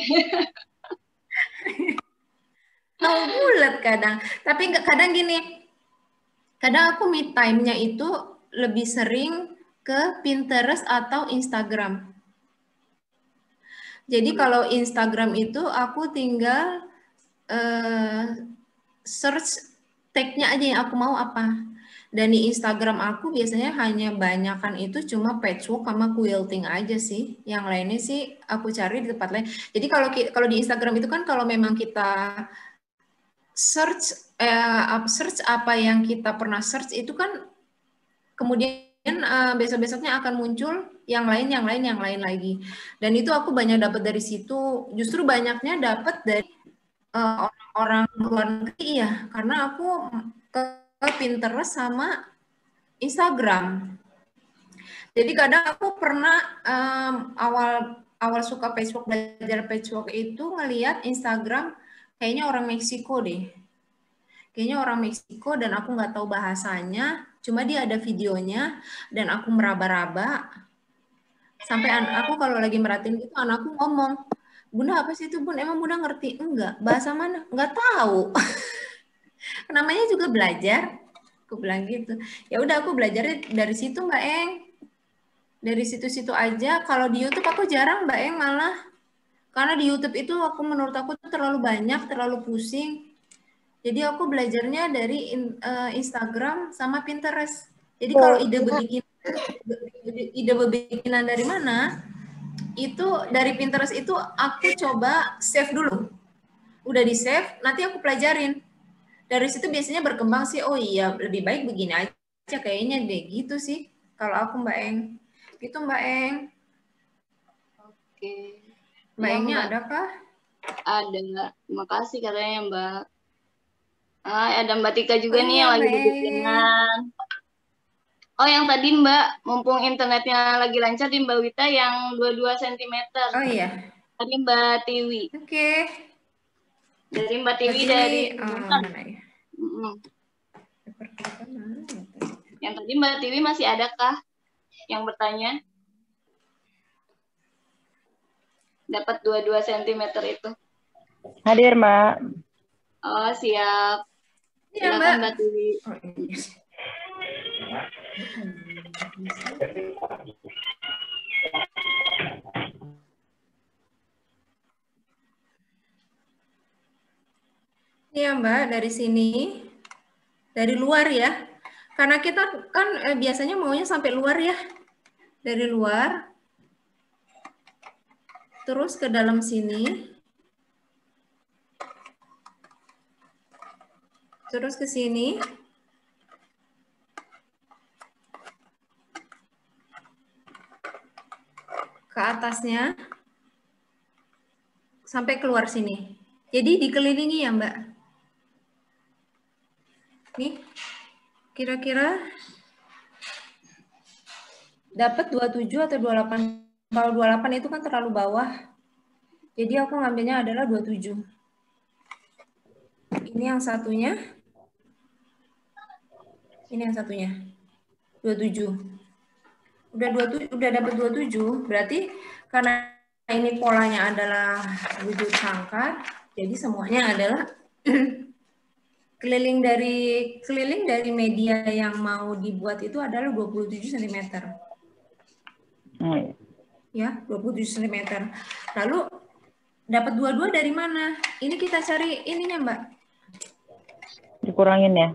Tahu bulat kadang. Tapi nggak, kadang gini. Kadang aku me time-nya itu lebih sering ke Pinterest atau Instagram. Jadi kalau Instagram itu aku tinggal search tag-nya aja yang aku mau apa. Dan di Instagram aku biasanya hanya banyakan itu cuma patchwork sama quilting aja sih. Yang lainnya sih aku cari di tempat lain. Jadi kalau di Instagram itu kan kalau memang kita search apa yang kita pernah search itu kan kemudian besok-besoknya akan muncul yang lain lagi. Dan itu aku banyak dapat dari situ. Justru banyaknya dapat dari orang luar negeri ya, karena aku ke Pinterest sama Instagram. Jadi kadang aku pernah awal suka patchwork, belajar patchwork itu ngelihat Instagram kayaknya orang Meksiko deh. Kayaknya orang Meksiko dan aku nggak tahu bahasanya, cuma dia ada videonya dan aku meraba-raba. Sampai aku kalau lagi merhatiin gitu anakku ngomong, Bunda apa sih itu Bun? Emang Bunda ngerti? Enggak. Bahasa mana? Enggak tahu. Namanya juga belajar. Aku bilang gitu. Ya udah aku belajar dari situ Mbak Eng. Dari situ-situ aja. Kalau di YouTube aku jarang Mbak Eng malah. Karena di YouTube itu menurut aku tuh terlalu banyak, terlalu pusing. Jadi aku belajarnya dari Instagram sama Pinterest. Jadi kalau ide bikinan dari mana? Itu dari Pinterest itu aku coba save dulu. Udah di save, nanti aku pelajarin. Dari situ biasanya berkembang sih, oh iya lebih baik begini aja kayaknya deh gitu sih. Kalau aku Mbak Eng. Gitu Mbak Eng. Oke. Mbak Engnya ada kah? Ada. Terima kasih katanya Mbak. Ada Mbak Tika juga nih yang lagi bikinan. Oh, yang tadi Mbak, mumpung internetnya lagi lancar di Mbak Wita yang 22 cm. Oh iya. Tadi Mbak Tiwi. Oke. Dari Mbak Tiwi dari mana ya? Yang tadi Mbak Tiwi masih adakah yang bertanya? Dapat 22 cm itu. Hadir, Mbak. Oh, siap. Iya, Silakan Mbak Tiwi. Oh, iya. Iya Mbak, dari sini, dari luar ya. Karena kita kan biasanya maunya sampai luar ya. Dari luar, terus ke dalam sini, terus ke sini, ke atasnya, sampai keluar sini. Jadi dikelilingi ya Mbak. Nih, kira-kira dapat 27 atau 28. Kalau 28 itu kan terlalu bawah. Jadi aku ngambilnya adalah 27. Ini yang satunya. Ini yang satunya. 27. Udah dapat 27, berarti karena ini polanya adalah wujud sangkar, jadi semuanya adalah keliling dari media yang mau dibuat itu adalah 27 cm. Ya, 27 cm. Lalu dapat 22 dari mana? Ini kita cari ininya, Mbak. Dikurangin ya?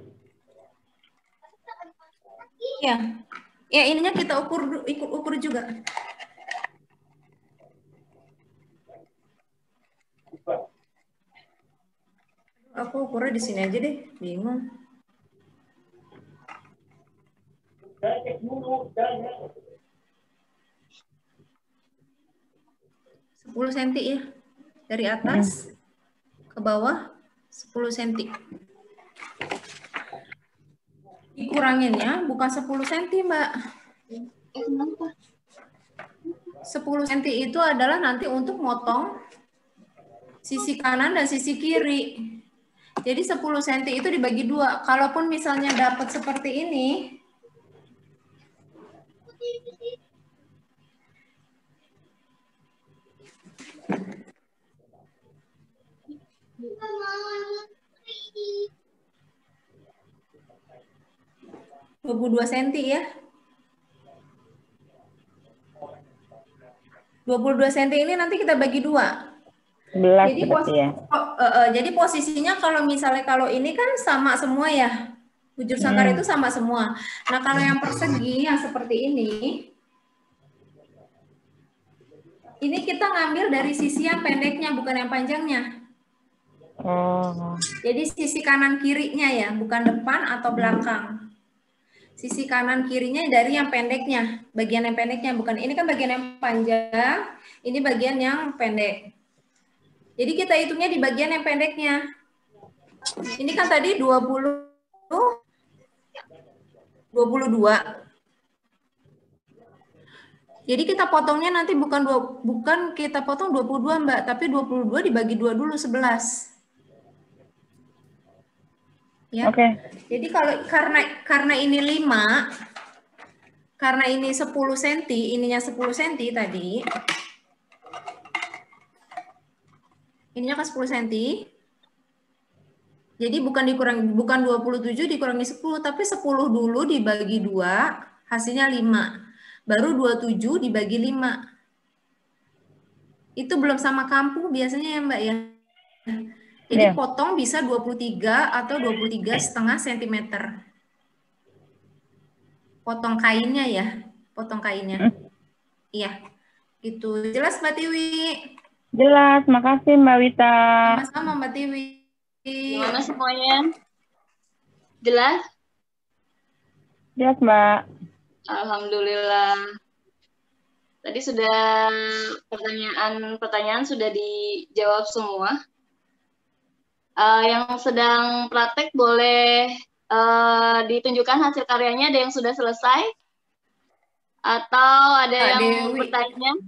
Iya. Ya, ininya kita ukur juga. Aku ukurnya di sini aja deh, bingung. cm ya. Dari atas ke bawah 10 cm. Dikuranginnya bukan 10 cm, Mbak. 10 cm itu adalah nanti untuk motong sisi kanan dan sisi kiri. Jadi 10 cm itu dibagi 2. Kalaupun misalnya dapat seperti ini, (22 cm ya. 22 cm ini nanti kita bagi 2. 11 ya. Jadi posisinya kalau misalnya kalau ini kan sama semua ya. Bujur sangkar itu sama semua. Nah, kalau yang persegi yang seperti ini kita ngambil dari sisi yang pendeknya, bukan yang panjangnya. Oh. Jadi sisi kanan kirinya ya, bukan depan atau belakang. Sisi kanan kirinya dari yang pendeknya, bagian yang pendeknya, bukan ini kan bagian yang panjang, ini bagian yang pendek. Jadi kita hitungnya di bagian yang pendeknya. Ini kan tadi 22. Jadi kita potongnya nanti bukan kita potong 22, Mbak, tapi 22 dibagi 2 dulu 11. Ya. Oke. Jadi kalau karena ini 5, karena ini 10 cm, ininya 10 cm tadi. Ininya kan 10 cm. Jadi bukan 27 dikurangi 10, tapi 10 dulu dibagi 2, hasilnya 5. Baru 27 dibagi 5. Itu belum sama kampu biasanya ya, Mbak ya. Jadi potong bisa 23 atau 23,5 cm. Potong kainnya ya, potong kainnya. Iya. Gitu. Jelas Mbak Tiwi? Jelas, makasih Mbak Wita. Sama-sama Mbak Tiwi. Gimana semuanya? Jelas? Jelas, Mbak. Alhamdulillah. Tadi sudah pertanyaan sudah dijawab semua. Yang sedang praktek boleh ditunjukkan hasil karyanya, ada yang sudah selesai? Atau ada yang bertanya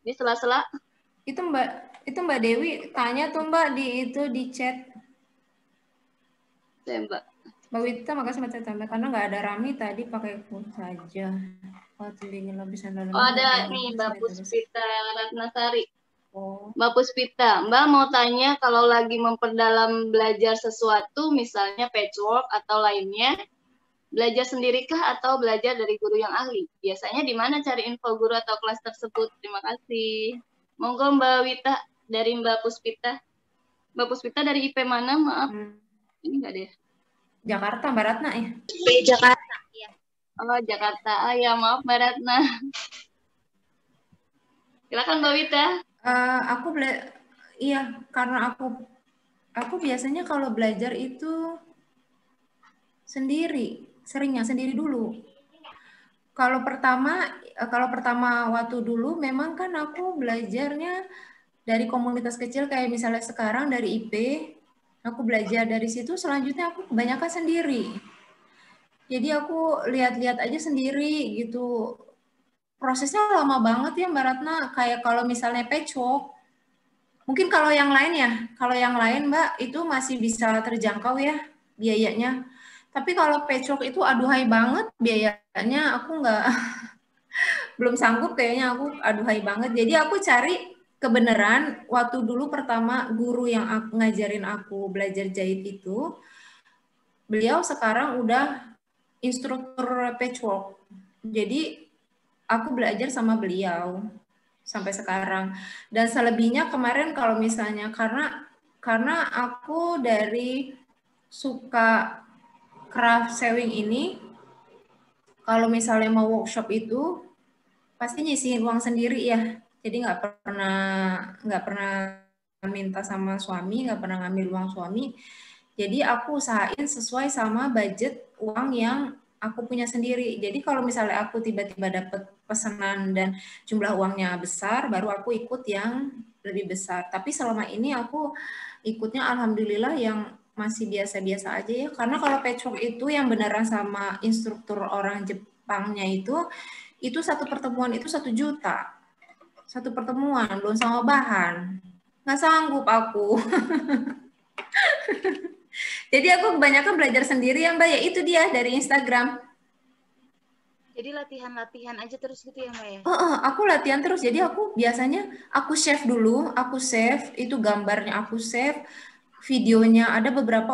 di sela-sela? Itu Mbak Dewi tanya tuh Mbak di chat. Saya Mbak. Mbak Wita, makasih Mbak Tata, karena nggak ada Rami tadi pakai quote saja. Ada nih Mbak Puspita Ratnasari. Mbak Puspita, Mbak mau tanya kalau lagi memperdalam belajar sesuatu, misalnya patchwork atau lainnya, belajar sendirikah atau belajar dari guru yang ahli? Biasanya di mana cari info guru atau kelas tersebut? Terima kasih. Monggo Mbak Wita dari Mbak Puspita. Mbak Puspita dari IP mana? Maaf. Ini enggak ada ya? Jakarta, Mbak Ratna ya? Jakarta, iya. Oh, Jakarta. Ya, maaf Mbak Ratna. Silakan Mbak Wita. Iya, karena aku biasanya kalau belajar itu seringnya sendiri dulu. Kalau pertama waktu dulu memang kan aku belajarnya dari komunitas kecil kayak misalnya sekarang dari IP, aku belajar dari situ, selanjutnya aku kebanyakan sendiri. Jadi aku lihat-lihat aja sendiri gitu. Prosesnya lama banget ya Mbak Ratna, kayak kalau misalnya patchwork, mungkin kalau yang lain Mbak itu masih bisa terjangkau ya biayanya. Tapi kalau patchwork itu aduhai banget biayanya, aku belum sanggup kayaknya, aku aduhai banget. Jadi aku cari kebenaran waktu dulu pertama guru yang ngajarin aku belajar jahit itu, beliau sekarang udah instruktur patchwork. Jadi aku belajar sama beliau sampai sekarang. Dan selebihnya kemarin kalau misalnya karena aku dari suka craft sewing ini, kalau misalnya mau workshop itu pasti nyisihin uang sendiri ya. Jadi nggak pernah minta sama suami, nggak pernah ngambil uang suami. Jadi aku usahain sesuai sama budget uang yang aku punya sendiri. Jadi kalau misalnya aku tiba-tiba dapet pesanan dan jumlah uangnya besar, baru aku ikut yang lebih besar. Tapi selama ini aku ikutnya alhamdulillah yang masih biasa-biasa aja ya. Karena kalau patchwork itu yang beneran sama instruktur orang Jepangnya itu satu pertemuan itu 1 juta. Satu pertemuan, belum sama bahan. Nggak sanggup aku. Jadi aku kebanyakan belajar sendiri ya Mbak, ya itu dia dari Instagram. Jadi latihan-latihan aja terus gitu ya Mbak ya? Aku latihan terus, jadi aku biasanya aku save dulu, itu gambarnya aku save, videonya ada beberapa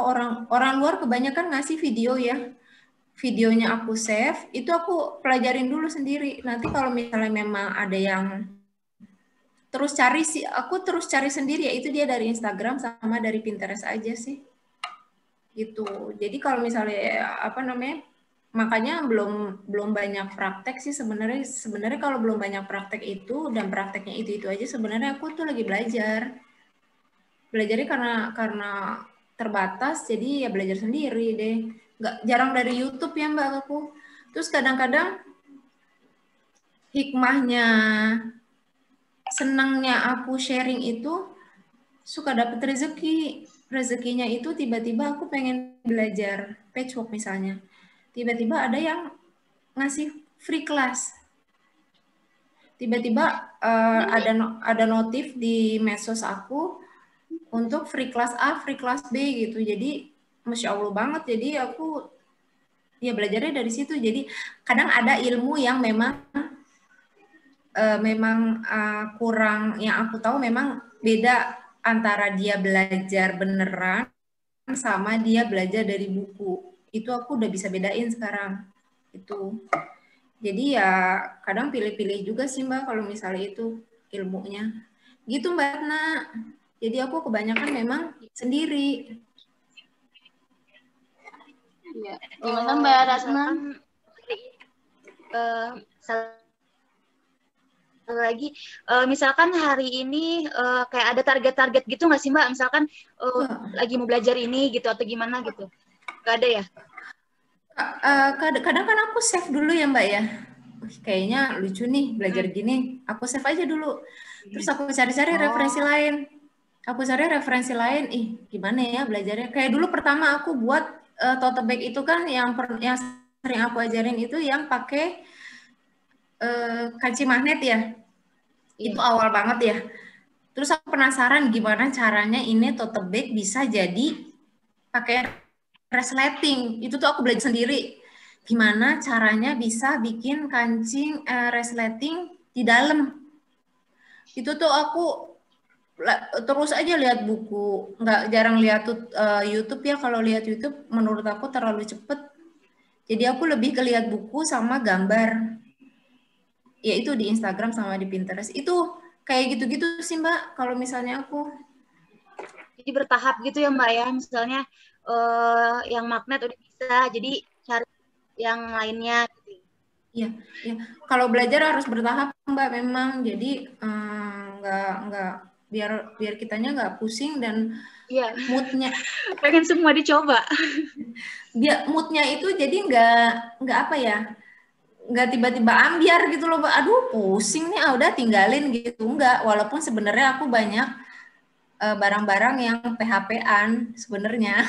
orang luar kebanyakan ngasih video ya, videonya aku save, itu aku pelajarin dulu sendiri. Nanti kalau misalnya memang ada yang aku terus cari sendiri ya, itu dia dari Instagram sama dari Pinterest aja sih. Gitu. Jadi kalau misalnya makanya belum banyak praktek sih sebenarnya kalau belum banyak praktek itu dan prakteknya itu aja sebenarnya aku tuh lagi belajarnya karena terbatas, jadi ya belajar sendiri deh, jarang dari YouTube ya Mbak aku. Terus kadang-kadang hikmahnya, senangnya aku sharing itu suka dapet rezekinya itu tiba-tiba aku pengen belajar patchwork misalnya, tiba-tiba ada yang ngasih free class, tiba-tiba ada notif di medsos aku untuk free class A, free class B gitu. Jadi Masya Allah banget, jadi aku ya belajarnya dari situ. Jadi kadang ada ilmu yang memang kurang, yang aku tahu memang beda antara dia belajar beneran sama dia belajar dari buku. Itu aku udah bisa bedain sekarang. Itu. Jadi ya kadang pilih-pilih juga sih Mbak kalau misalnya itu ilmunya. Gitu Mbak Ratna. Jadi aku kebanyakan memang sendiri. Ya. Gimana Mbak Ratna? Lagi misalkan hari ini kayak ada target-target gitu nggak sih Mbak, misalkan lagi mau belajar ini gitu atau gimana gitu, nggak ada ya? Kadang kan aku save dulu ya Mbak ya, kayaknya lucu nih belajar gini, aku save aja dulu, terus aku cari-cari referensi lain, gimana ya belajarnya, kayak dulu pertama aku buat tote bag itu kan yang sering aku ajarin itu yang pakai kancing magnet ya, itu awal banget ya. Terus aku penasaran gimana caranya ini tote bag bisa jadi pakai resleting. Itu tuh aku belajar sendiri. Gimana caranya bisa bikin kancing resleting di dalam. Itu tuh aku terus aja lihat buku. Jarang lihat YouTube ya. Kalau lihat YouTube menurut aku terlalu cepet. Jadi aku lebih ke lihat buku sama gambar. Ya itu di Instagram sama di Pinterest. Itu kayak gitu-gitu sih Mbak, kalau misalnya aku. Jadi bertahap gitu ya Mbak ya, misalnya yang magnet udah bisa, jadi cari yang lainnya. Iya, ya. Kalau belajar harus bertahap Mbak memang, jadi nggak biar kitanya nggak pusing dan moodnya. Pengen semua dicoba. Biar moodnya itu jadi nggak apa ya, nggak tiba-tiba ambiar gitu loh, aduh pusing nih, udah tinggalin gitu, enggak. Walaupun sebenarnya aku banyak barang-barang yang PHP-an sebenarnya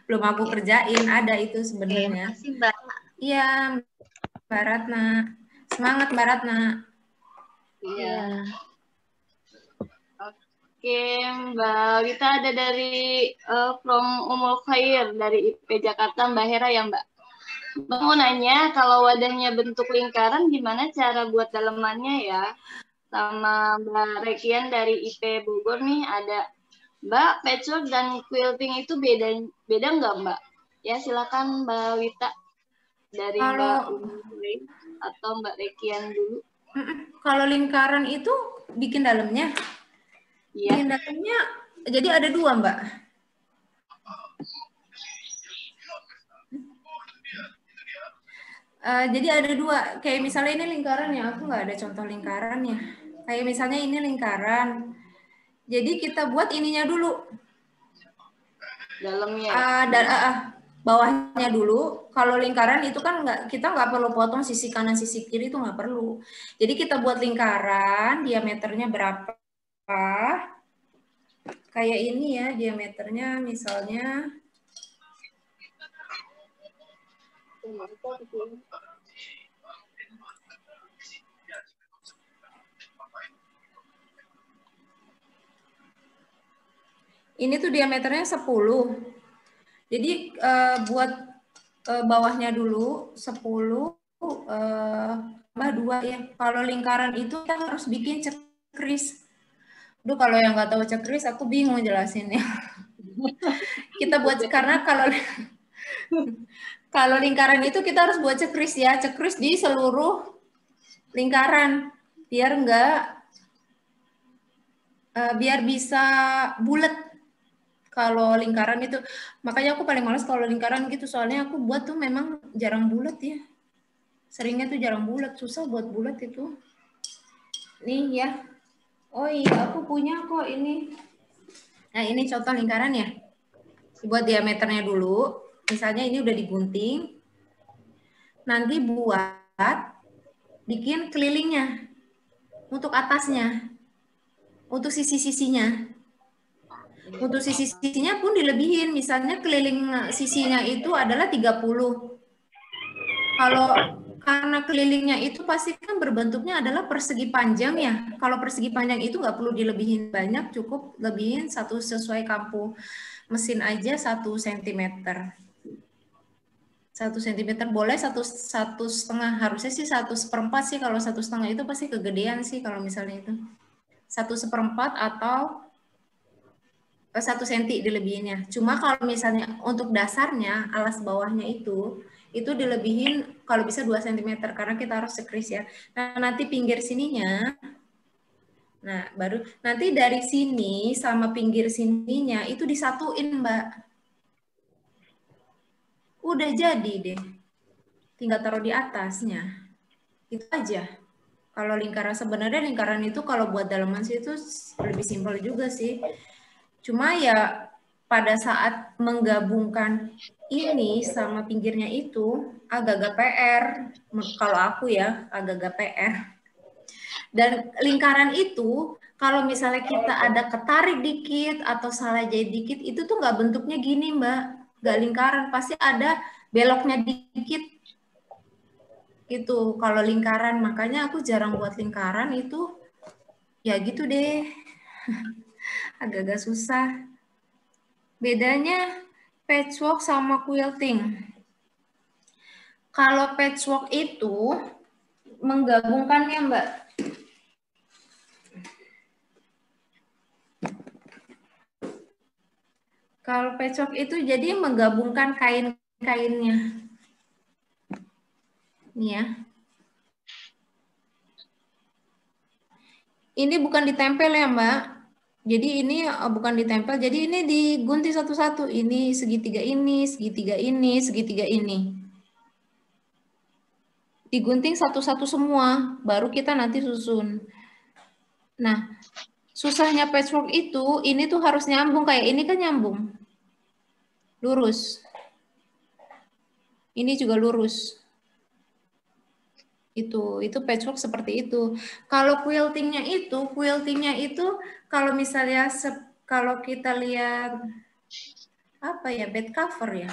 belum aku kerjain, ada itu sebenarnya. Makasih Mbak. Iya Mbak Ratna, semangat Mbak Ratna. Iya. Oke Mbak, kita ada dari from Umul Khair dari IP Jakarta, Mbak Hera ya Mbak. Mbak mau nanya, kalau wadahnya bentuk lingkaran, gimana cara buat dalemannya ya? Sama Mbak Rekian dari IP Bogor nih, ada Mbak, patchwork dan quilting itu beda nggak Mbak? Ya silakan Mbak Wita dari Mbak Umi atau Mbak Rekian dulu. Kalau lingkaran itu bikin dalamnya? Iya. Bikin dalamnya, jadi ada 2 Mbak. Jadi ada 2, kayak misalnya ini lingkaran ya, aku nggak ada contoh lingkarannya. Kayak misalnya ini lingkaran, jadi kita buat ininya dulu. Dalamnya. bawahnya dulu. Kalau lingkaran itu kan kita nggak perlu potong sisi kanan sisi kiri, itu nggak perlu. Jadi kita buat lingkaran, diameternya berapa? Kayak ini ya, diameternya misalnya ini tuh diameternya 10. Jadi buat bawahnya dulu 10 tambah 2 ya. Kalau lingkaran itu kita harus bikin cekris. Duh, kalau yang nggak tahu cekris aku bingung jelasinnya. Kita buat, karena kalau lingkaran itu kita harus buat cekris ya, cekris di seluruh lingkaran biar biar bisa bulat. Kalau lingkaran itu, makanya aku paling males kalau lingkaran gitu, soalnya aku buat tuh memang jarang bulat ya. Seringnya tuh jarang bulat, susah buat bulat itu. Nih ya. Oh iya, aku punya kok ini. Nah, ini contoh lingkaran ya. Buat diameternya dulu. Misalnya ini udah digunting. Nanti buat bikin kelilingnya. Untuk atasnya. Untuk sisi-sisinya. Untuk sisi-sisinya pun dilebihin. Misalnya keliling sisinya itu adalah 30. Kalau karena kelilingnya itu pasti kan berbentuknya adalah persegi panjang ya. Kalau persegi panjang itu nggak perlu dilebihin banyak, cukup lebihin satu sesuai kampu mesin aja 1 cm. 1 cm boleh, 1,5, harusnya sih 1/4 sih. Kalau 1,5 itu pasti kegedean sih kalau misalnya itu 1/4 atau 1 cm dilebihinnya. Cuma kalau misalnya untuk dasarnya, alas bawahnya itu dilebihin kalau bisa 2 cm karena kita harus cekris ya. Nah, nanti pinggir sininya, nah baru nanti dari sini sama pinggir sininya itu disatuin, Mbak. Udah jadi deh. Tinggal taruh di atasnya. Itu aja. Kalau lingkaran, sebenarnya lingkaran itu kalau buat dalaman sih itu lebih simpel juga sih. Cuma ya pada saat menggabungkan ini sama pinggirnya itu agak-agak PR. Kalau aku ya agak-agak PR. Dan lingkaran itu kalau misalnya kita ada ketarik dikit atau salah jahit dikit itu tuh nggak bentuknya gini, Mbak. Nggak lingkaran, pasti ada beloknya dikit. Itu kalau lingkaran, makanya aku jarang buat lingkaran itu. Ya gitu deh. Agak-agak susah. Bedanya patchwork sama quilting. Kalau patchwork itu menggabungkannya, Mbak. Kalau patchwork itu jadi menggabungkan kain-kainnya. Nih ya. Ini bukan ditempel ya, Mbak. Jadi ini bukan ditempel, jadi ini digunting satu-satu. Ini segitiga ini, segitiga ini, segitiga ini. Digunting satu-satu semua, baru kita nanti susun. Nah, susahnya patchwork itu, ini tuh harus nyambung, kayak ini kan nyambung. Lurus. Ini juga lurus. Itu patchwork seperti itu. Kalau quiltingnya itu kalau misalnya kalau kita lihat apa ya, bed cover ya.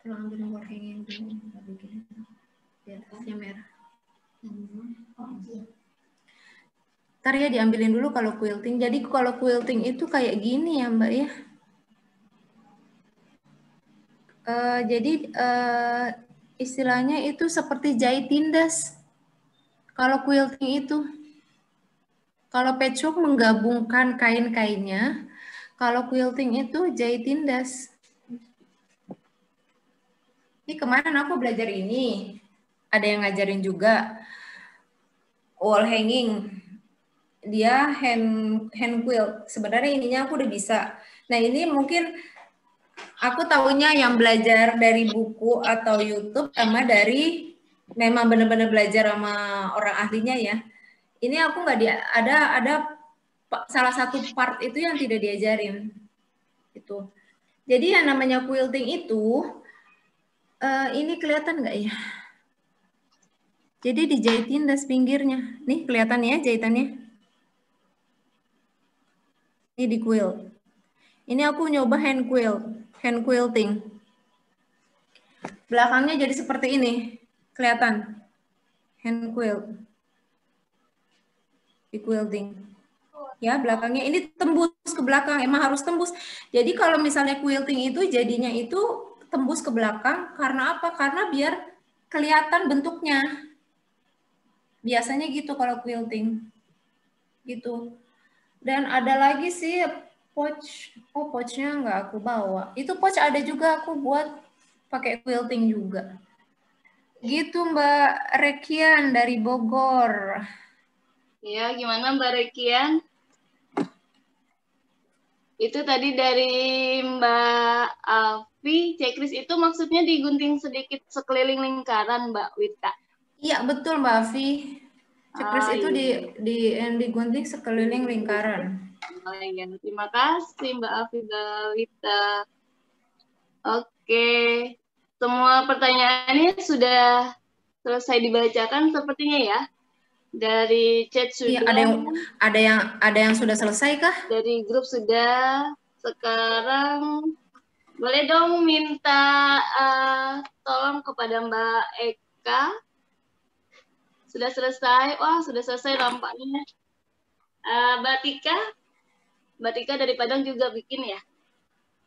Tolong ambil nomor hanging dulu, biar atasnya merah. Ntar ya diambilin dulu kalau quilting. Jadi kalau quilting itu kayak gini ya, Mbak ya. Jadi istilahnya itu seperti jahit tindas. Kalau quilting itu. Kalau patchwork menggabungkan kain-kainnya. Kalau quilting itu jahit tindas. Ini kemarin aku belajar ini. Ada yang ngajarin juga. Wall hanging. Dia hand quilt. Sebenarnya ininya aku udah bisa. Nah ini mungkin aku tahunya yang belajar dari buku atau YouTube sama dari memang benar-benar belajar sama orang ahlinya ya. Ini aku nggak ada salah satu part itu yang tidak diajarin. Itu. Jadi yang namanya quilting itu, ini kelihatan nggak ya? Jadi dijahitin das pinggirnya. Nih kelihatan ya jahitannya. Ini di quilt. Ini aku nyoba hand quilting. Belakangnya jadi seperti ini. Kelihatan. Hand quilt. Di quilting. Ya, belakangnya ini tembus ke belakang. Emang harus tembus. Jadi kalau misalnya quilting itu jadinya itu tembus ke belakang. Karena apa? Karena biar kelihatan bentuknya. Biasanya gitu kalau quilting. Gitu. Dan ada lagi sih pouch. Oh, pouchnya nggak aku bawa. Itu pouch ada juga aku buat pakai quilting juga. Gitu Mbak Rekian dari Bogor. Ya, gimana Mbak Rekian? Itu tadi dari Mbak Alfi, checklist itu maksudnya digunting sedikit sekeliling lingkaran Mbak Wita. Iya, betul Mbak Alfi. Checklist itu digunting sekeliling lingkaran. Oh iya, terima kasih Mbak Alfi Mbak Wita. Oke, semua pertanyaannya sudah selesai dibacakan sepertinya ya. Dari chat sudah. Iya, ada yang sudah selesai kah? Dari grup sudah. Sekarang boleh dong minta tolong kepada Mbak Eka. Sudah selesai. Wah, sudah selesai nampaknya. Mbak Tika dari Padang juga bikin ya.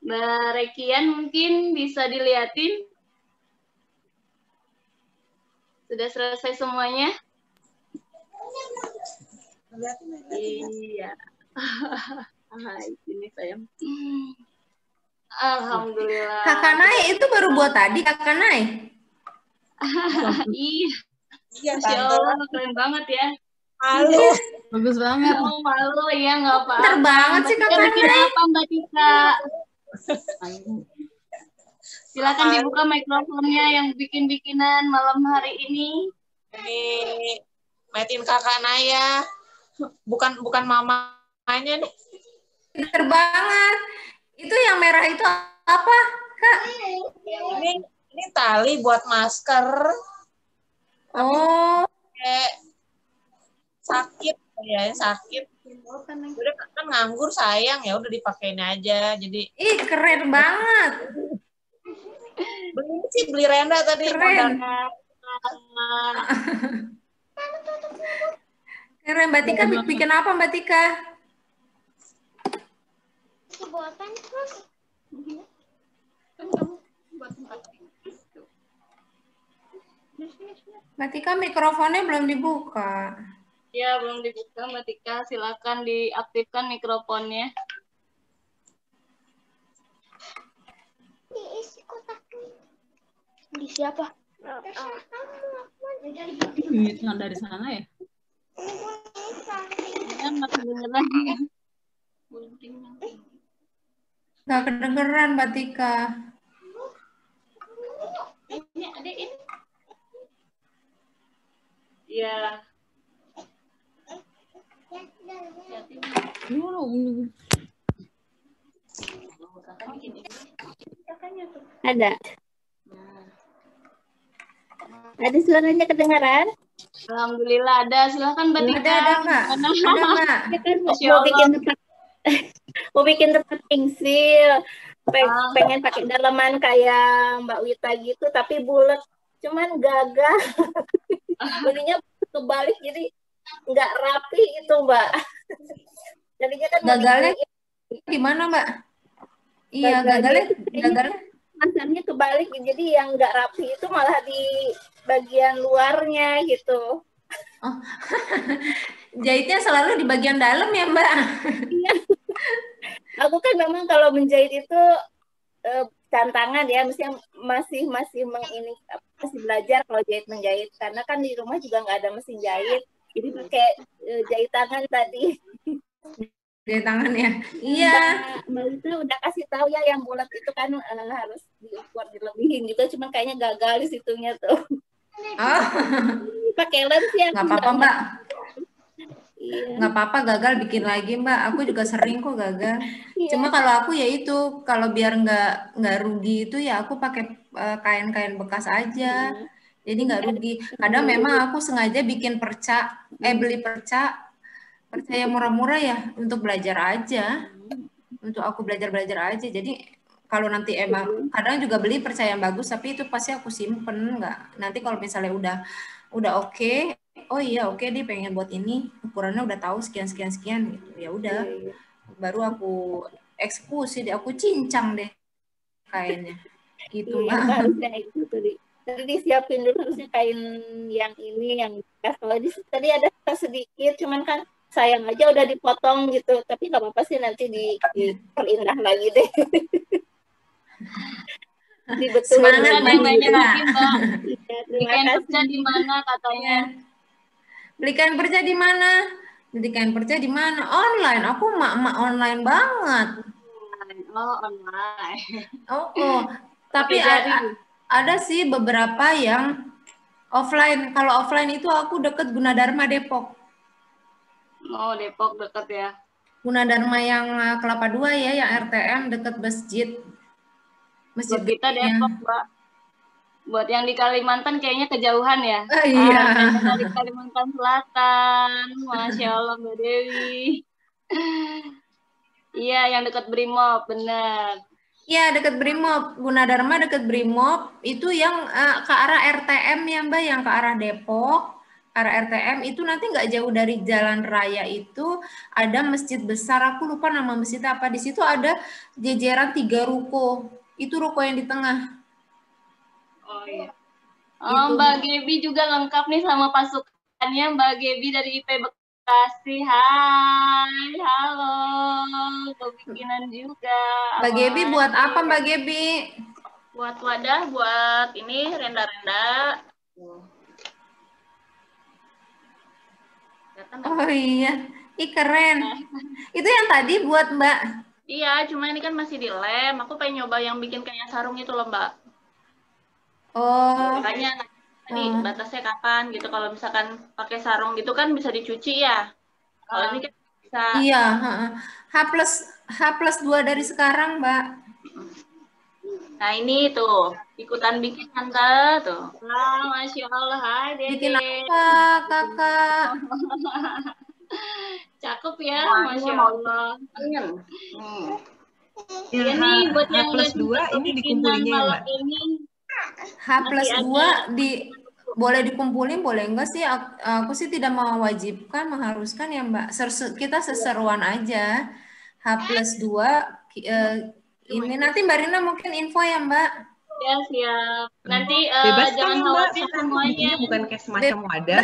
Mbak Rekian mungkin bisa dilihatin. Sudah selesai semuanya? Iya. Ini sayang. Alhamdulillah. Kakak Nai itu baru buat tadi, Kakak Nai. Iya. Masya Allah, keren banget ya. Malu. Bagus banget. Oh, malu ya, nggak apa-apa. Pinter banget sih Kakak Nai. Bikin apa Mbak Tika? Silakan dibuka mikrofonnya yang bikin-bikinan malam hari ini. Ini metin Kakak Naya. Bukan mamanya nih. Pinter banget. Itu yang merah itu apa, Kak? Ini tali buat masker. Oh. Sakit ya, sakit. Udah kan nganggur sayang ya, udah dipakein aja. Jadi keren banget. Beli Renda tadi. Keren. Keren, Mbak Tika bikin apa Mbak Tika? Buatan terus. Mbak Tika mikrofonnya belum dibuka. Ya, belum dibuka Mbak Tika. Silakan diaktifkan mikrofonnya. Diisi kotaknya. Di siapa? Nggak dari sana ya? Kan masih beneran. Nggak kedengeran Mbak Tika. Ini ada ini. Ya. Ada. Ada suaranya kedengaran? Alhamdulillah ada. Silakan Mbak Tika. Ada Mbak. Ada Mbak. Mau bikin tempat pensil. Pengen pakai dalaman kayak Mbak Wita gitu, tapi bulat. Cuman gagal. Jadinya kebalik, jadi nggak rapi itu Mbak. Jadinya kan gagalnya gimana Mbak? Iya, gagalnya masarnya kebalik, jadi yang nggak rapi itu malah di bagian luarnya gitu. Oh. Jahitnya selalu di bagian dalam ya Mbak? Iya. Aku kan memang kalau menjahit itu tantangan ya, masih belajar kalau jahit menjahit, karena kan di rumah juga nggak ada mesin jahit, jadi pakai jahit tangan tadi. Jahit tangan ya? Iya. Mbak Wita udah kasih tahu ya yang bulat itu kan harus diukur dilebihin juga, cuman kayaknya gagal di situnya tuh. Oh. Pakai lem sih. Nggak apa-apa Mbak. Nggak apa-apa gagal bikin lagi Mbak. Aku juga sering kok gagal. Cuma kalau aku ya itu, kalau biar nggak rugi itu ya aku pakai kain-kain bekas aja. Jadi nggak rugi. Kadang memang aku sengaja bikin beli perca yang murah-murah ya untuk belajar aja. Untuk aku belajar aja. Jadi kalau nanti emang kadang juga beli perca yang bagus, tapi itu pasti aku simpen nggak. Nanti kalau misalnya udah oke, oh iya oke dia pengen buat ini, ukurannya udah tahu sekian gitu. Ya udah. Baru aku eksekusi deh, aku cincang deh kainnya. Gitu Mbak. Harusnya itu tadi. Tadi disiapin dulu harusnya kain yang ini yang bekas. Kalau tadi ada sedikit, cuman kan sayang aja udah dipotong gitu. Tapi nggak apa-apa sih nanti diperindah lagi deh. Semangat nanya lagi Mbak. Beli kain perca di mana katanya? Beli kain perca di mana? Beli kain perca di mana? Online. Aku emak online banget. Oh online. Oh. Tapi ada sih beberapa yang offline. Kalau offline itu aku deket Gunadarma Depok. Oh Depok deket ya. Gunadarma yang Kelapa 2 ya, yang RTM deket masjid. Masjid kita Depok Mbak. Buat yang di Kalimantan kayaknya kejauhan ya. Iya. Di Kalimantan Selatan. Masya Allah Mbak Dewi. Iya yang dekat Brimob, benar. Iya dekat Brimob, Gunadarma dekat Brimob. Itu yang ke arah RTM ya Mbak, yang ke arah Depok. Arah RTM itu nanti nggak jauh dari jalan raya itu ada masjid besar. Aku lupa nama masjid apa. Di situ ada jejeran 3 ruko. Itu ruko yang di tengah. Oh iya. Oh, Mbak Gebi juga lengkap nih sama pasukannya. Mbak Gebi dari IP Bekasi. Hai, halo. Kebikinan juga. Mbak Gebi buat apa Mbak Gebi? Buat wadah, buat ini renda-renda. Oh iya. Ih keren. Itu yang tadi buat Mbak. Iya, cuma ini kan masih di lem. Aku pengen nyoba yang bikin kayak sarung itu loh, Mbak. Oh. Makanya tadi batasnya kapan gitu. Kalau misalkan pakai sarung gitu kan bisa dicuci ya. Kalau ini kan bisa. Iya. H+2 dari sekarang, Mbak. Nah ini tuh ikutan bikin Tante tuh. Masya Allah. Hai Dede. Bikin apa Kakak? Cakep ya, Masya Allah. Ya, nih buat yang H+2 ini dikumpulinnya ya Mbak? H+2 boleh dikumpulin, boleh enggak sih? Aku sih tidak mewajibkan, mengharuskan ya Mbak. Kita seseruan aja. H+2 ini nanti Mbak Rina mungkin info ya Mbak. Ya siap. Nanti bebas jangan kan, khawatir Mbak, semuanya. Bukan kayak semacam wadah.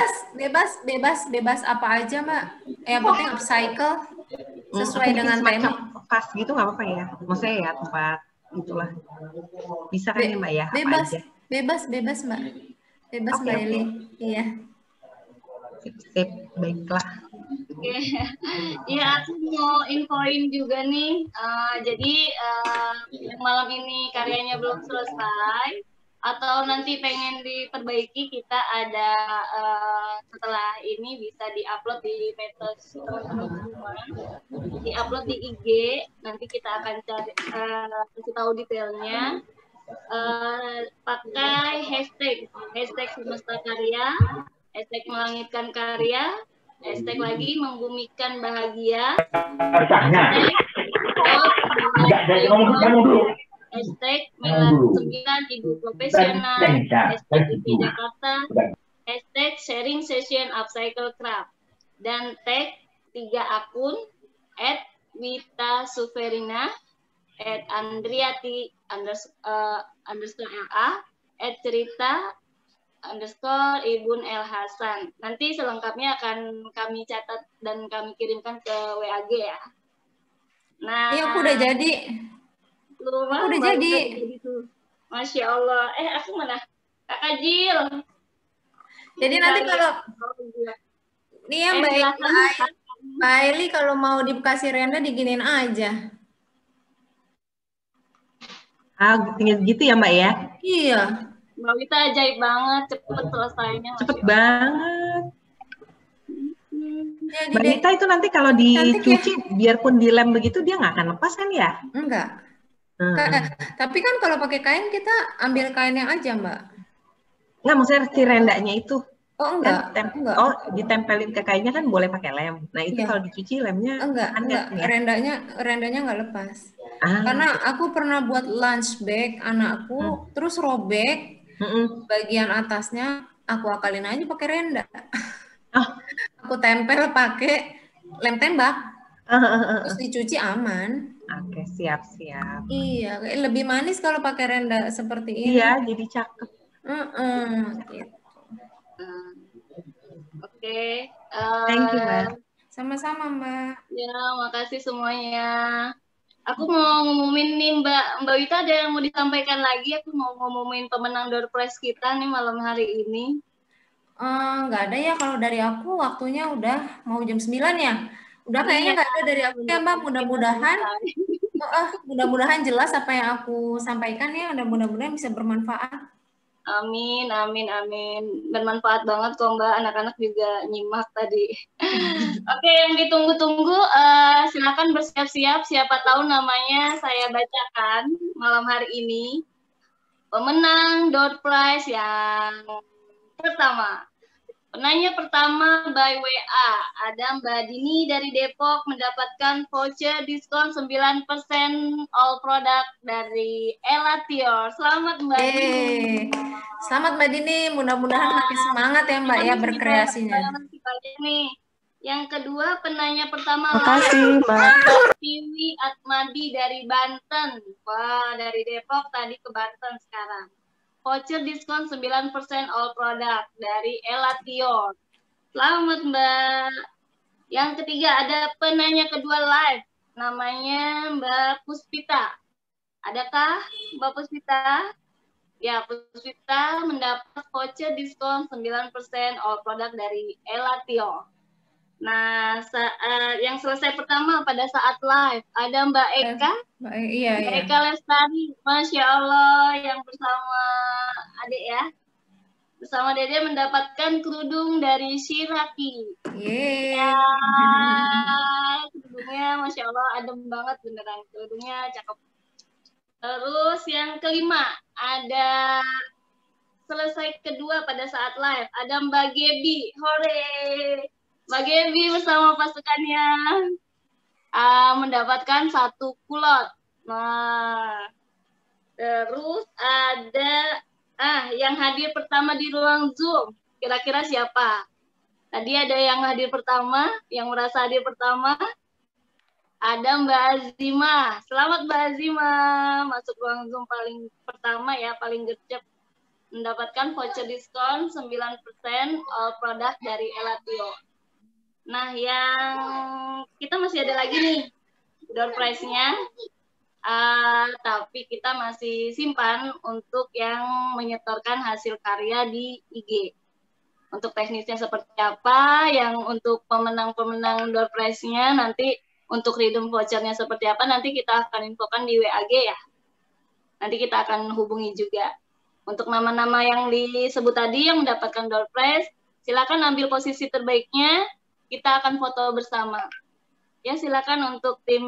Bebas apa aja Mbak. Yang penting upcycle sesuai dengan tema. Pas gitu nggak apa-apa ya? Maksudnya ya tempat itulah. Bisa kan ya Mbak ya? Bebas Mbak. Bebas Mbak Eli. Iya. Sip, baiklah. Oke. Ya, aku mau infoin juga nih. Jadi malam ini karyanya belum selesai atau nanti pengen diperbaiki, kita ada setelah ini bisa diupload di medsos teman-teman semua, diupload di IG. Nanti kita akan cari kasih tahu detailnya. Pakai hashtag Semesta Karya, hashtag Melangitkan Karya, hashtag lagi Membumikan Bahagia, hashtag Melan9 Ibu Profesional, hashtag IP Jakarta, hashtag Sharing Session Upcycle Craft, dan tag 3 akun @wita_suverina, @andriati _LA, @cerita_Ibun El Hasan. Nanti selengkapnya akan kami catat dan kami kirimkan ke WAG ya. Nah, aku udah jadi. Aku udah jadi. Masya Allah. Aku mana? Kakak Jil. Jadi nanti kalau nih ya Mbak Eli kalau mau dikasih renda diginin aja. Tinggal gitu ya Mbak ya? Iya. Mbak Wita ajaib banget, cepet selesainya. Cepet banget. Jadi Mbak deh, Nita itu nanti kalau cantik ya. dicuci, biarpun dilem begitu dia nggak akan lepas kan ya? Enggak. Hmm. Tapi kan kalau pakai kain kita ambil kainnya aja, Mbak. Nggak, maksudnya si rendanya itu. Oh, enggak. Enggak. Oh, ditempelin ke kainnya kan boleh pakai lem. Nah, itu Iya. kalau dicuci lemnya Enggak. ya? Rendanya enggak lepas. Karena aku pernah buat lunch bag anakku, terus robek bagian atasnya, aku akalin aja pakai renda. Aku tempel pakai lem tembak. Terus dicuci aman. Oke, siap-siap. Iya, lebih manis kalau pakai renda seperti ini. Iya, jadi cakep. Gitu. Oke. Thank you, Mbak. Sama-sama, Mbak. Ya, makasih semuanya. Aku mau ngumumin nih, Mbak Wita, ada yang mau disampaikan lagi? Aku mau ngumumin pemenang door prize kita nih malam hari ini. Nggak ada ya, kalau dari aku waktunya udah mau jam 9 ya. Udah kayaknya nggak ada dari aku ya, Mbak. Mudah-mudahan jelas apa yang aku sampaikan ya. Mudah-mudahan bisa bermanfaat. Amin, amin, amin. Bermanfaat banget kok, Mbak. Anak-anak juga nyimak tadi. Oke, yang ditunggu-tunggu, silakan bersiap-siap. Siapa tahu namanya saya bacakan malam hari ini. Pemenang door prize yang pertama. Penanya pertama by WA, ada Mbak Dini dari Depok mendapatkan voucher diskon 9% all product dari Elatior. Selamat Mbak Dini. Selamat Mbak Dini, mudah-mudahan makin semangat ya Mbak ya berkreasinya. Nih. Yang kedua penanya pertama Makasih Mbak. Tiwi Atmadi dari Banten. Wah, dari Depok tadi ke Banten sekarang. Voucher diskon 9% all product dari Elatior. Selamat Mbak. Yang ketiga ada penanya kedua live. Namanya Mbak Puspita. Adakah Mbak Puspita? Ya, Puspita mendapat voucher diskon 9% all product dari Elatior. Nah, yang selesai pertama pada saat live ada Mbak Eka. Mbak Eka Lestari, Masya Allah, yang bersama adik ya. Bersama Dede mendapatkan kerudung dari Shiraki. Ya, kerudungnya Masya Allah adem banget beneran. Kerudungnya cakep. Terus yang kelima ada selesai kedua pada saat live ada Mbak Gebi. Hore! Mbak Gebi bersama pasukannya mendapatkan 1 kulot. Nah, terus ada yang hadir pertama di ruang Zoom. Kira-kira siapa? Tadi ada yang hadir pertama, yang merasa hadir pertama. Ada Mbak Azima. Selamat Mbak Azima. Masuk ruang Zoom paling pertama ya, paling gercep. Mendapatkan voucher diskon 9% all product dari Elatior. Nah, yang kita masih ada lagi nih door prize-nya, tapi kita masih simpan untuk yang menyetorkan hasil karya di IG. Untuk teknisnya seperti apa, yang untuk pemenang-pemenang door prize-nya nanti untuk redeem voucher-nya seperti apa, nanti kita akan infokan di WAG ya. Nanti kita akan hubungi juga. Untuk nama-nama yang disebut tadi yang mendapatkan door prize, silakan ambil posisi terbaiknya. Kita akan foto bersama. Ya, silakan untuk tim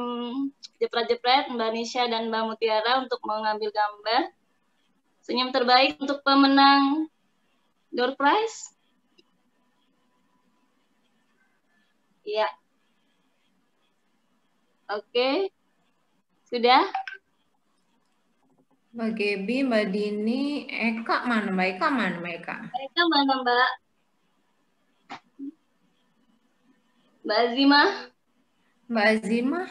Jepret-Jepret, Mbak Nisha dan Mbak Mutiara untuk mengambil gambar. Senyum terbaik untuk pemenang door prize. Ya. Oke. Sudah? Mbak Gebi, Mbak Dini, Eka mana? Mbak Eka mana? Mbak Eka? Eka mana, Mbak? Mbak Azima. Mbak Azima.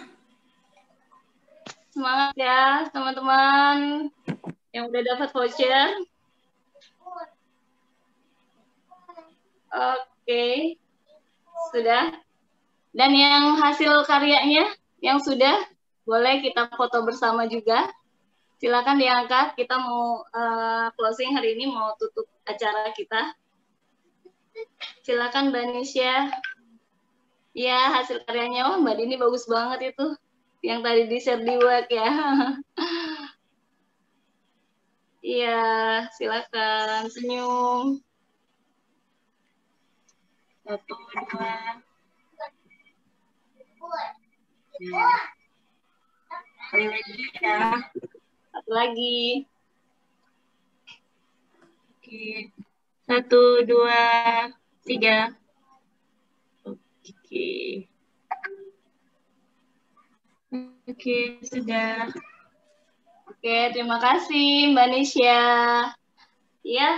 Semangat ya, teman-teman yang udah dapat voucher. Oke. Sudah. Dan yang hasil karyanya yang sudah, boleh kita foto bersama juga. Silakan diangkat, kita mau closing hari ini, mau tutup acara kita. Silakan Mbak Nisha. Ya, hasil karyanya, oh Mbak Dini bagus banget itu. Yang tadi di-share di WAG ya. Iya, silakan senyum. 1, 2, Sekali lagi ya. Satu lagi. Oke. 1, 2, 3. Oke. Oke, sudah. Oke, terima kasih Mbak Nisya. Ya,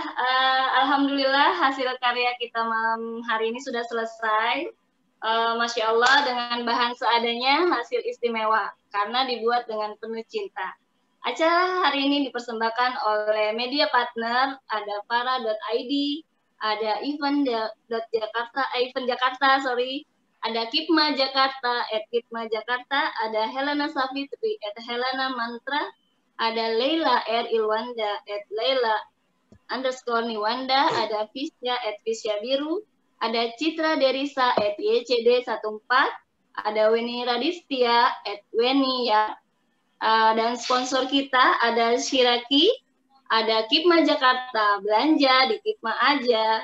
alhamdulillah hasil karya kita malam hari ini sudah selesai. Masya Allah, dengan bahan seadanya, hasil istimewa karena dibuat dengan penuh cinta. Acara hari ini dipersembahkan oleh media partner, ada para.id, ada event Jakarta, ada Kipma Jakarta, @Kipma Jakarta, ada Helena Safitri, @Helena Mantra, ada Leila R. Ilwanda, @Leila_Niwanda, ada Fisya, @Fisya Biru, ada Citra Derisa, @YCD14, ada Weni Radistia, @Weni ya, dan sponsor kita ada Shiraki, ada Kipma Jakarta, belanja di Kipma aja,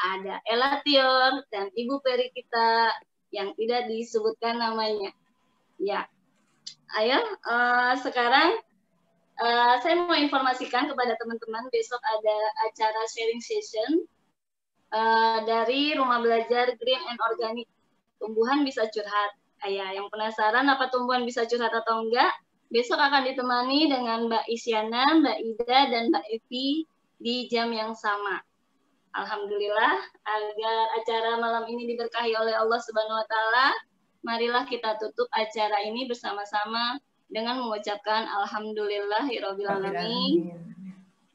ada Elatior, dan Ibu Peri kita yang tidak disebutkan namanya. Ya, ayo sekarang saya mau informasikan kepada teman-teman besok ada acara sharing session dari Rumah Belajar Green and Organic. Tumbuhan bisa curhat. Yang penasaran apa tumbuhan bisa curhat atau enggak? Besok akan ditemani dengan Mbak Isyana, Mbak Ida, dan Mbak Evi di jam yang sama. Alhamdulillah, agar acara malam ini diberkahi oleh Allah Subhanahu wa Ta'ala, marilah kita tutup acara ini bersama-sama dengan mengucapkan Alhamdulillahirabbil alamin.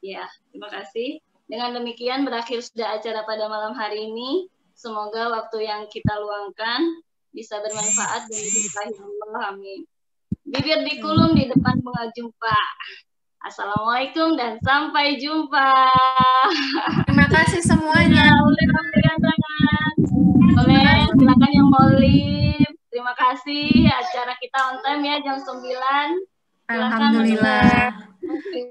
Ya, terima kasih. Dengan demikian berakhir sudah acara pada malam hari ini. Semoga waktu yang kita luangkan bisa bermanfaat dan diberkahi Allah. Amin. Bibir dikulum di depan bunga jumpa. Assalamualaikum dan sampai jumpa. Terima kasih semuanya. Boleh memberikan tangan. Boleh, silakan yang mau live. Terima kasih. Acara kita on time ya, jam 9. Alhamdulillah.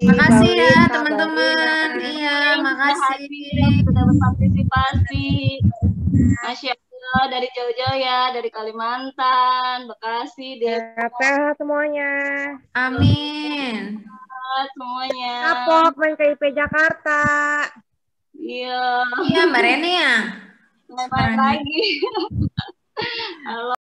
Makasih ya teman-teman. Iya, makasih. Sudah berpartisipasi. Masya Allah, dari jauh-jauh ya, dari Kalimantan, Bekasi, Sehat semuanya. Amin. Semuanya. Kapok main ke IP Jakarta. Iya. Iya, Mbak Rene ya. Selamat pagi. Halo.